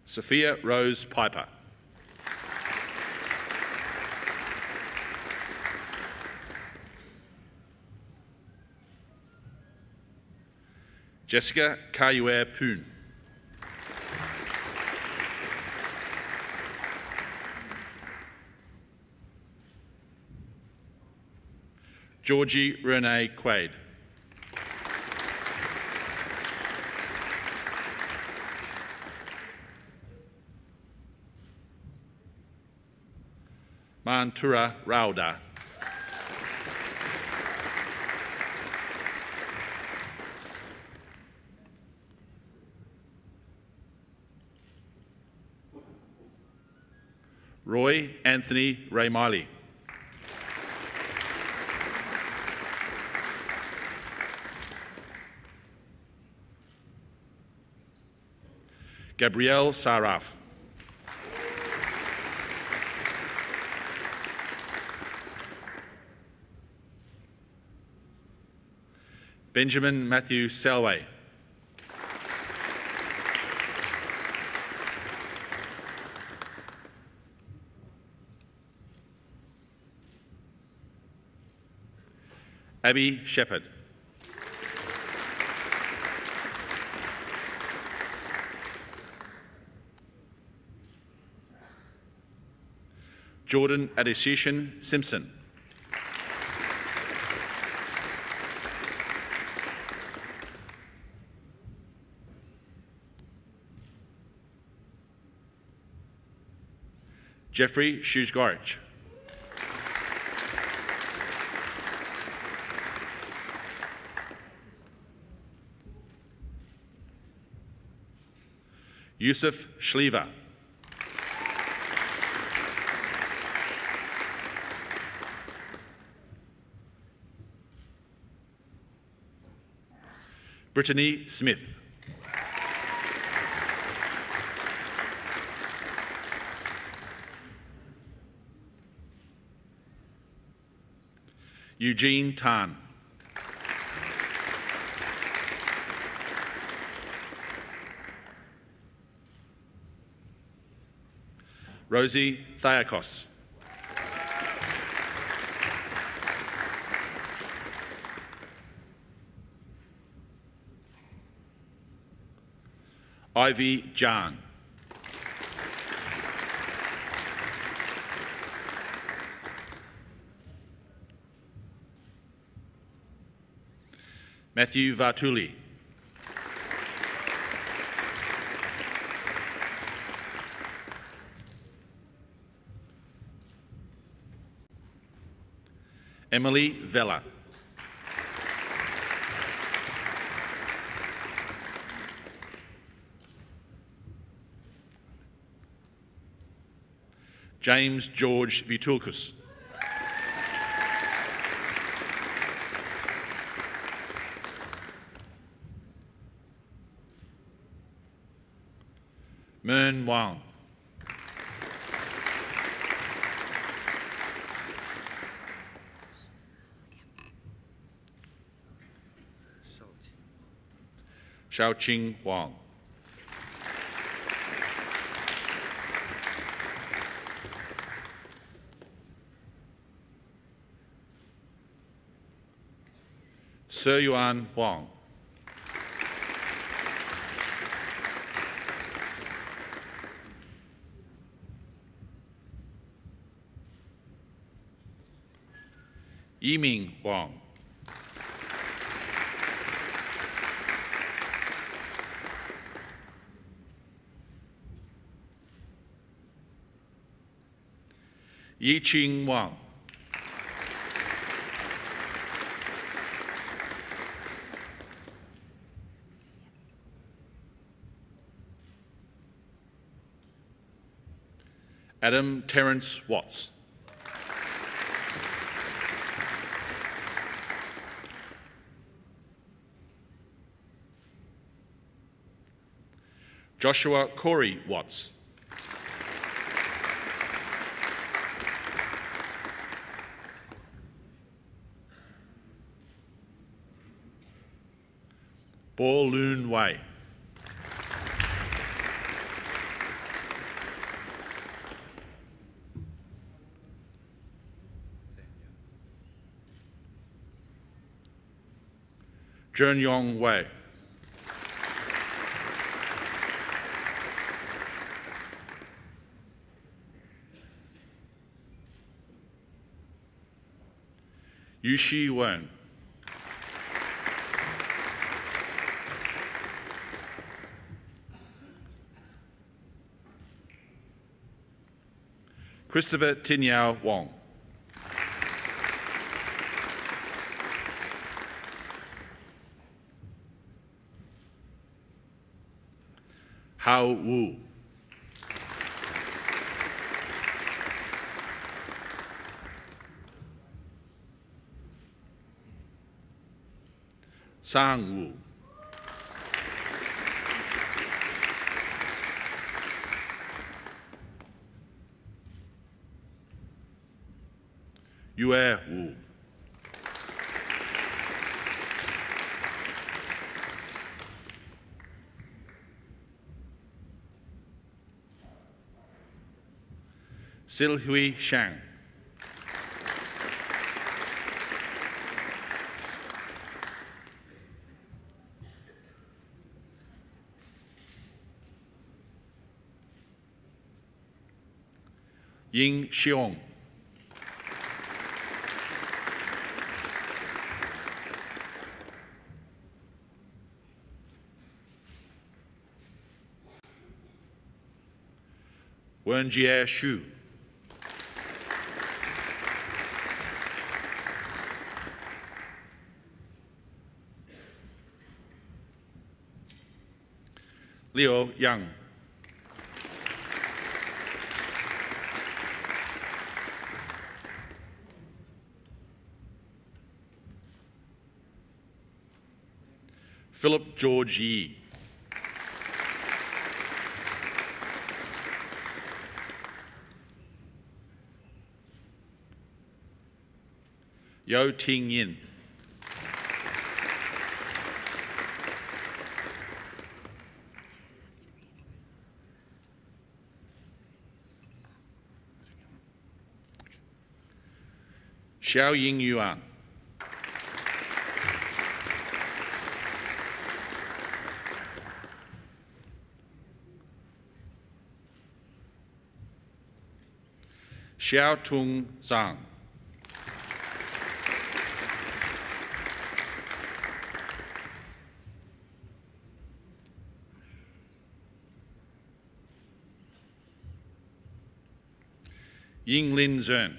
Sophia Rose Piper. Jessica Kayue Poon. Georgie Renee Quaid. Mantura Rauda. Roy Anthony Ray Miley. Gabrielle Saraf. Benjamin Matthew Salway. Abby Shepherd. Jordan Adesishan Simpson. Jeffrey Shuzgorich. Yusuf Shliva. Brittany Smith. Eugene Tan. Rosie Thiakos. Ivy Jan. Matthew Vartuli. Emily Vella. James George Vitulkus. Mern Wang. Xiaoqing Wang. Sir Yuan Wang. Yiming Wang. Yiqing Wang. Adam Terence Watts. Joshua Corey Watts. Bo Loon Wei. Zhen Yong Wei. Yushi Wen. Christopher Tinyao Wong. Hao Wu. Sang Wu. Yue Wu. Silhui Shang. Ying Xiong. Wenjie Xu. Liu Yang. Philip George Yi. Yeo Ting Yin. Xiao Ying Yuan. Xiao Tung Zhang. Ying Lin Zhen.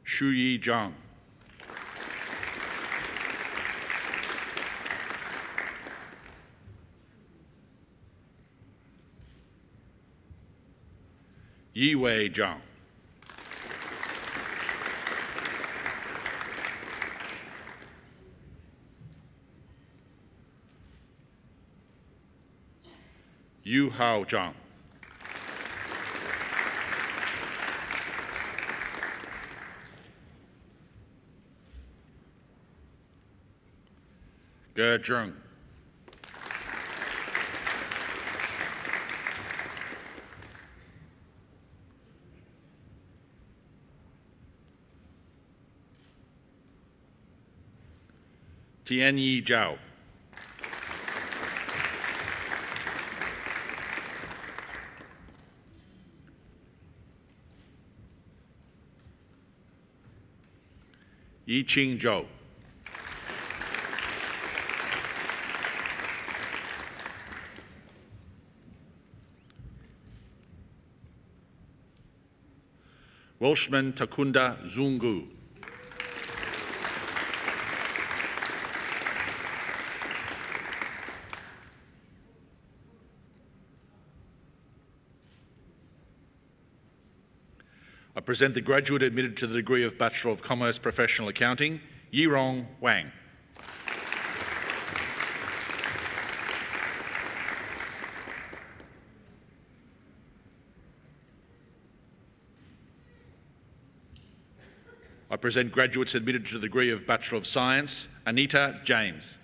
Shu Yi Zhang. Yi Wei Zhang. Yu Hao Zhang. Ge Zheng. Tianyi Zhao. Yiqing Zhou. Welshman Takunda Zungu. I present the graduate admitted to the degree of Bachelor of Commerce Professional Accounting, Yirong Wang. I present graduates admitted to the degree of Bachelor of Science, Anita James.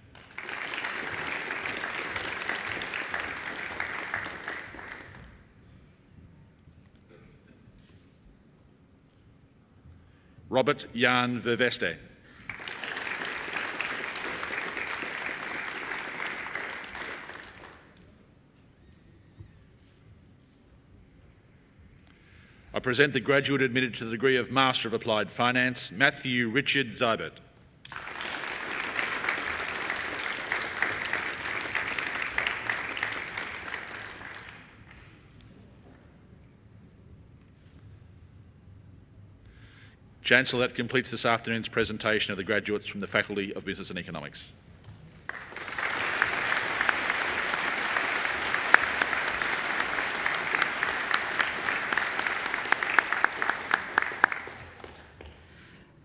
Robert Jan Verveste. I present the graduate admitted to the degree of Master of Applied Finance, Matthew Richard Zybert. Chancellor, that completes this afternoon's presentation of the graduates from the Faculty of Business and Economics.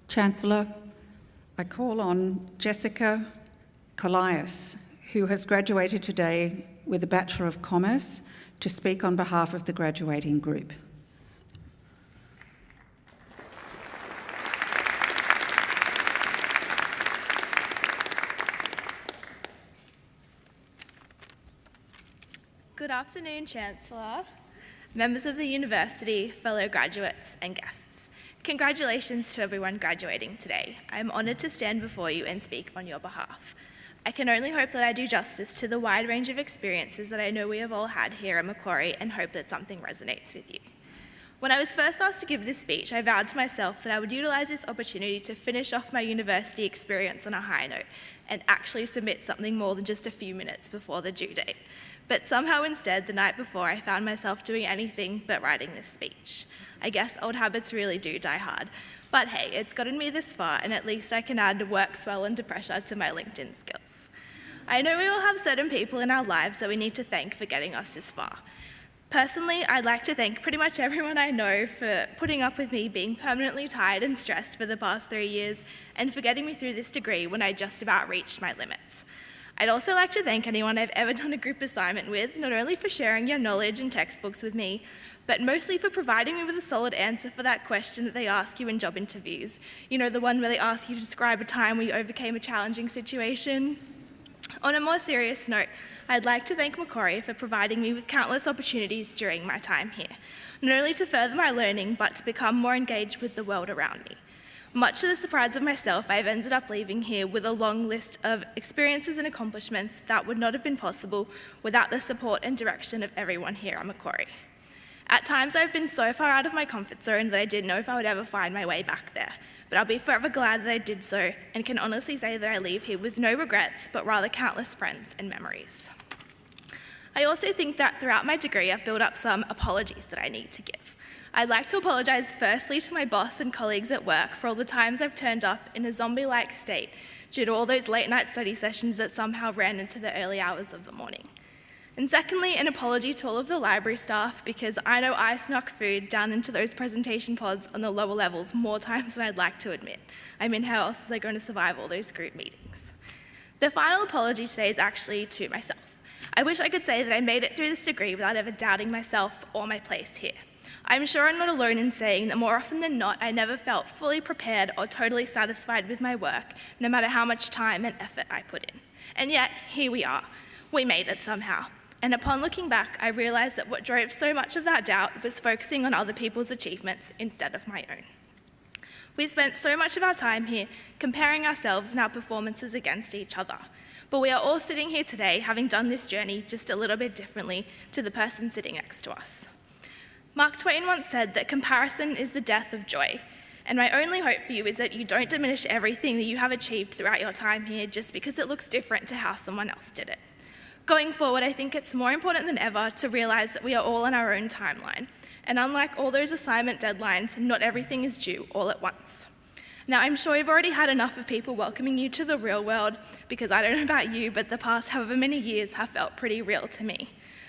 Chancellor, I call on Jessica Colias, who has graduated today with a Bachelor of Commerce, to speak on behalf of the graduating group. Good afternoon, Chancellor, members of the university, fellow graduates and guests. Congratulations to everyone graduating today. I'm honoured to stand before you and speak on your behalf. I can only hope that I do justice to the wide range of experiences that I know we have all had here at Macquarie, and hope that something resonates with you. When I was first asked to give this speech, I vowed to myself that I would utilise this opportunity to finish off my university experience on a high note and actually submit something more than just a few minutes before the due date. But somehow instead, the night before, I found myself doing anything but writing this speech. I guess old habits really do die hard. But hey, it's gotten me this far, and at least I can add work, swell under pressure to my LinkedIn skills. I know we all have certain people in our lives that we need to thank for getting us this far. Personally, I'd like to thank pretty much everyone I know for putting up with me being permanently tired and stressed for the past 3 years, and for getting me through this degree when I just about reached my limits. I'd also like to thank anyone I've ever done a group assignment with, not only for sharing your knowledge and textbooks with me, but mostly for providing me with a solid answer for that question that they ask you in job interviews. You know, the one where they ask you to describe a time where you overcame a challenging situation. On a more serious note, I'd like to thank Macquarie for providing me with countless opportunities during my time here, not only to further my learning, but to become more engaged with the world around me. Much to the surprise of myself, I've ended up leaving here with a long list of experiences and accomplishments that would not have been possible without the support and direction of everyone here at Macquarie. At times, I've been so far out of my comfort zone that I didn't know if I would ever find my way back there, but I'll be forever glad that I did so, and can honestly say that I leave here with no regrets, but rather countless friends and memories. I also think that throughout my degree, I've built up some apologies that I need to give. I'd like to apologise firstly to my boss and colleagues at work for all the times I've turned up in a zombie-like state due to all those late-night study sessions that somehow ran into the early hours of the morning. And secondly, an apology to all of the library staff, because I know I snuck food down into those presentation pods on the lower levels more times than I'd like to admit. I mean, how else is I going to survive all those group meetings? The final apology today is actually to myself. I wish I could say that I made it through this degree without ever doubting myself or my place here. I'm sure I'm not alone in saying that more often than not, I never felt fully prepared or totally satisfied with my work, no matter how much time and effort I put in. And yet, here we are. We made it somehow. And upon looking back, I realised that what drove so much of that doubt was focusing on other people's achievements instead of my own. We spent so much of our time here comparing ourselves and our performances against each other. But we are all sitting here today having done this journey just a little bit differently to the person sitting next to us. Mark Twain once said that comparison is the death of joy, and my only hope for you is that you don't diminish everything that you have achieved throughout your time here just because it looks different to how someone else did it. Going forward, I think it's more important than ever to realise that we are all on our own timeline, and unlike all those assignment deadlines, not everything is due all at once. Now, I'm sure you've already had enough of people welcoming you to the real world, because I don't know about you, but the past however many years have felt pretty real to me.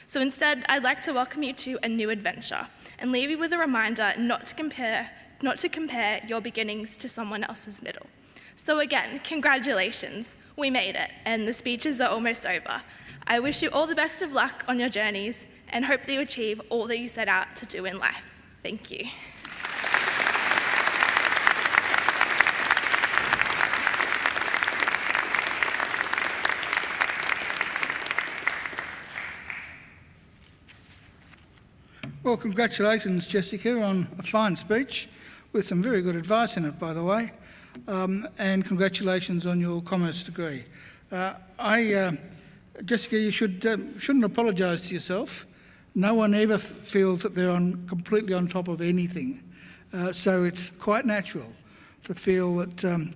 So instead, I'd like to welcome you to a new adventure and leave you with a reminder not to compare your beginnings to someone else's middle. So again, congratulations, we made it, and the speeches are almost over. I wish you all the best of luck on your journeys and hope that you achieve all that you set out to do in life. Thank you. Well, congratulations, Jessica, on a fine speech with some very good advice in it, by the way, and congratulations on your commerce degree. Jessica, you shouldn't apologise to yourself. No one ever feels that they're completely on top of anything, so it's quite natural to feel that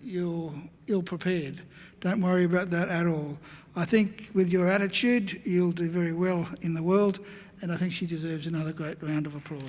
you're ill-prepared. Don't worry about that at all. I think with your attitude, you'll do very well in the world, and I think she deserves another great round of applause.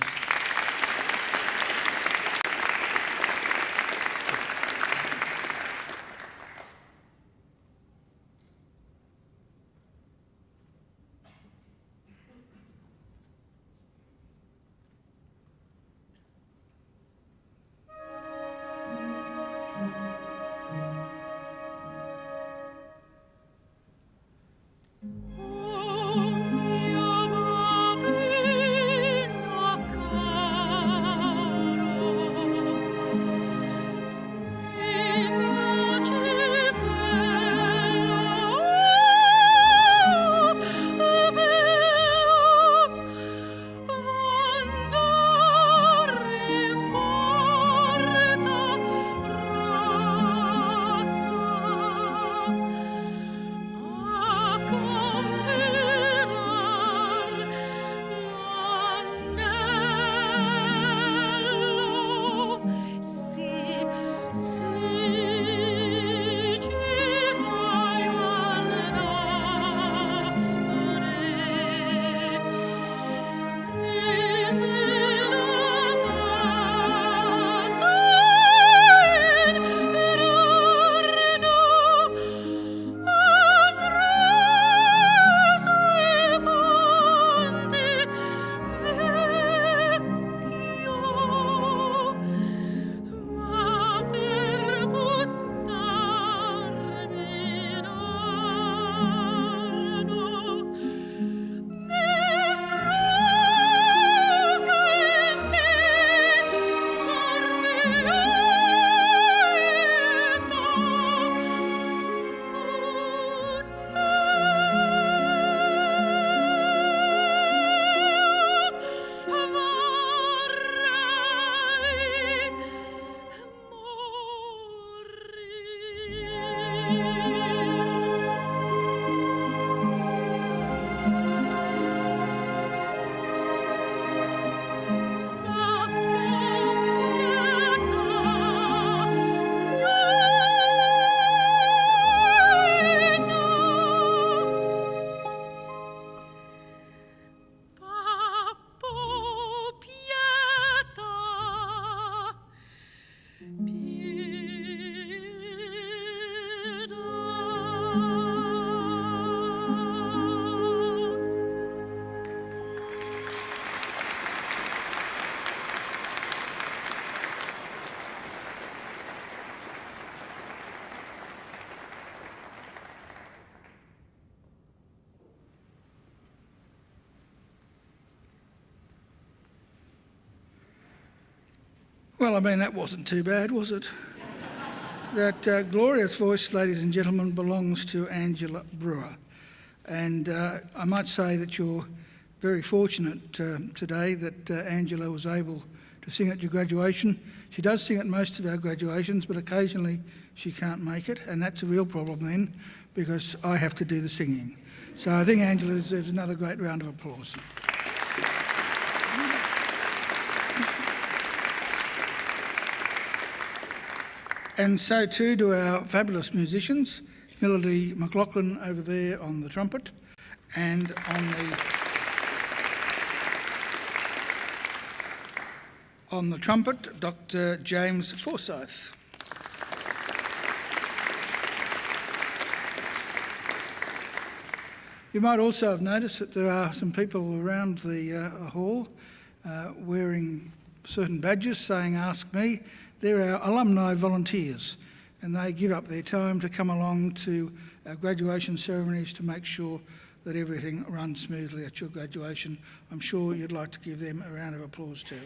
Well, I mean, that wasn't too bad, was it? That glorious voice, ladies and gentlemen, belongs to Angela Brewer. And I might say that you're very fortunate today that Angela was able to sing at your graduation. She does sing at most of our graduations, but occasionally she can't make it, and that's a real problem then, because I have to do the singing. So I think Angela deserves another great round of applause. And so too do our fabulous musicians, Melody McLaughlin over there on the trumpet, and on the trumpet, Dr. James Forsyth. You might also have noticed that there are some people around the hall wearing certain badges saying "Ask Me." They're our alumni volunteers, and they give up their time to come along to our graduation ceremonies to make sure that everything runs smoothly at your graduation. I'm sure you'd like to give them a round of applause too.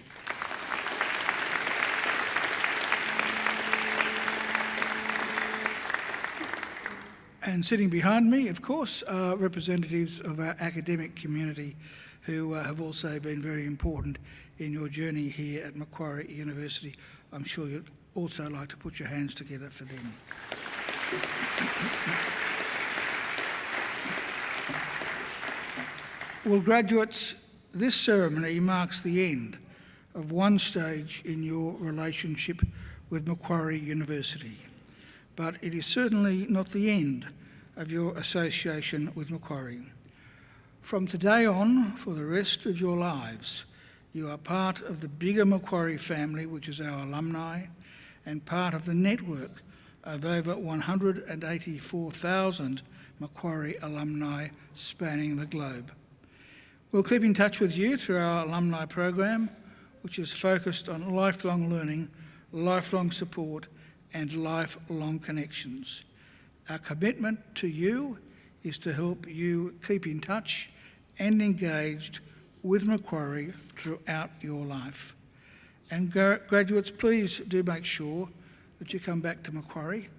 And sitting behind me, of course, are representatives of our academic community who have also been very important in your journey here at Macquarie University. I'm sure you'd also like to put your hands together for them. Well, graduates, this ceremony marks the end of one stage in your relationship with Macquarie University, but it is certainly not the end of your association with Macquarie. From today on, for the rest of your lives, you are part of the bigger Macquarie family, which is our alumni, and part of the network of over 184,000 Macquarie alumni spanning the globe. We'll keep in touch with you through our alumni program, which is focused on lifelong learning, lifelong support, and lifelong connections. Our commitment to you is to help you keep in touch and engaged with Macquarie throughout your life. And graduates, please do make sure that you come back to Macquarie,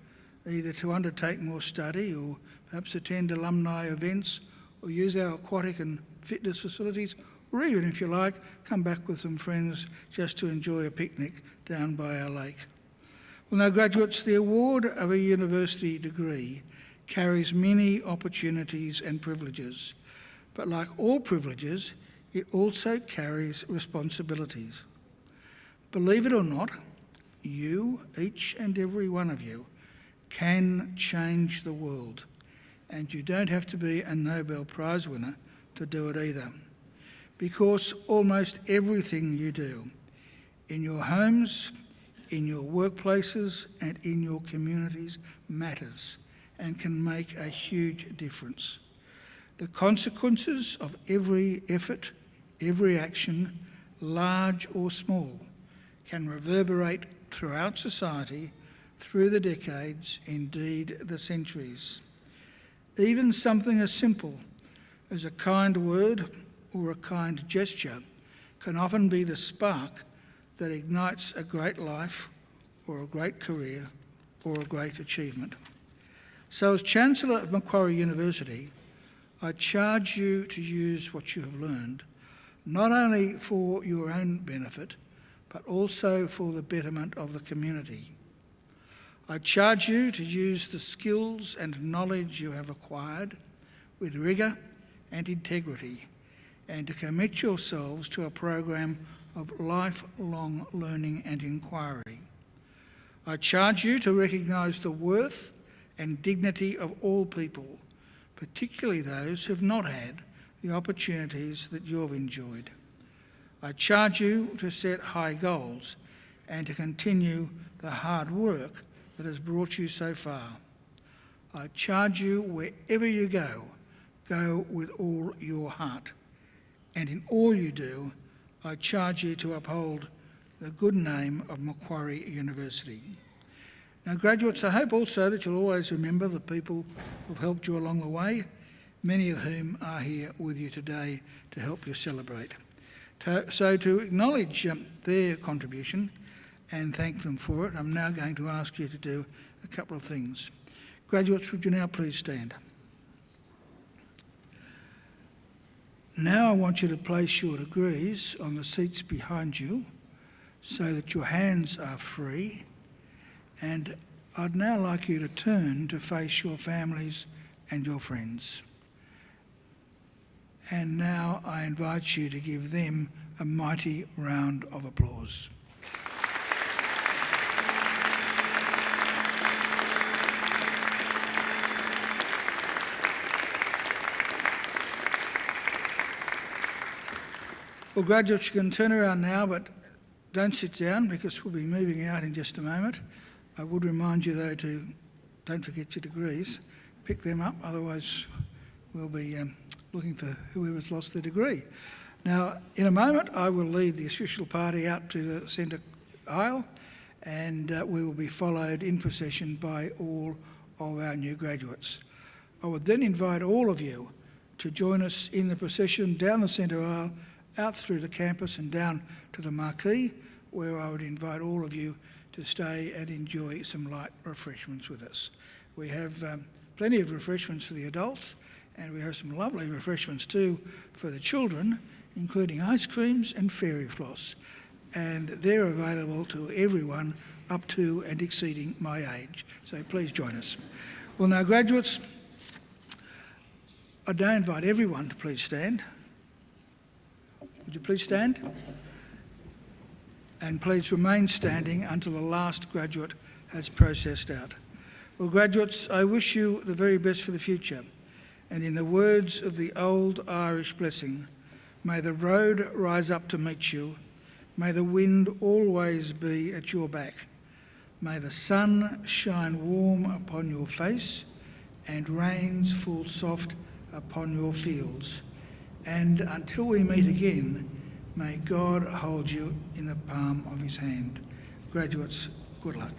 either to undertake more study or perhaps attend alumni events or use our aquatic and fitness facilities, or even, if you like, come back with some friends just to enjoy a picnic down by our lake. Well, now, graduates, the award of a university degree carries many opportunities and privileges, but like all privileges, it also carries responsibilities. Believe it or not, you, each and every one of you, can change the world, and you don't have to be a Nobel Prize winner to do it either, because almost everything you do, in your homes, in your workplaces, and in your communities, matters and can make a huge difference. The consequences of every effort, every action, large or small, can reverberate throughout society, through the decades, indeed the centuries. Even something as simple as a kind word or a kind gesture can often be the spark that ignites a great life or a great career or a great achievement. So as Chancellor of Macquarie University, I charge you to use what you have learned, not only for your own benefit, but also for the betterment of the community. I charge you to use the skills and knowledge you have acquired with rigour and integrity, and to commit yourselves to a program of lifelong learning and inquiry. I charge you to recognise the worth and dignity of all people, particularly those who have not had the opportunities that you have enjoyed. I charge you to set high goals and to continue the hard work that has brought you so far. I charge you, wherever you go, go with all your heart. And in all you do, I charge you to uphold the good name of Macquarie University. Now, graduates, I hope also that you'll always remember the people who've helped you along the way, many of whom are here with you today to help you celebrate. So to acknowledge their contribution and thank them for it, I'm now going to ask you to do a couple of things. Graduates, would you now please stand? Now I want you to place your degrees on the seats behind you so that your hands are free, and I'd now like you to turn to face your families and your friends. And now I invite you to give them a mighty round of applause. Well, graduates, you can turn around now, but don't sit down because we'll be moving out in just a moment. I would remind you, though, to don't forget your degrees. Pick them up, otherwise we'll be looking for whoever's lost their degree. Now, in a moment, I will lead the official party out to the centre aisle, and we will be followed in procession by all of our new graduates. I would then invite all of you to join us in the procession down the centre aisle, out through the campus and down to the Macquarie, where I would invite all of you to stay and enjoy some light refreshments with us. We have plenty of refreshments for the adults, and we have some lovely refreshments too for the children, including ice creams and fairy floss. And they're available to everyone up to and exceeding my age. So please join us. Well, now, graduates, I now invite everyone to please stand. Would you please stand? And please remain standing until the last graduate has processed out. Well, graduates, I wish you the very best for the future. And in the words of the old Irish blessing, may the road rise up to meet you. May the wind always be at your back. May the sun shine warm upon your face and rains fall soft upon your fields. And until we meet again, may God hold you in the palm of his hand. Graduates, good luck.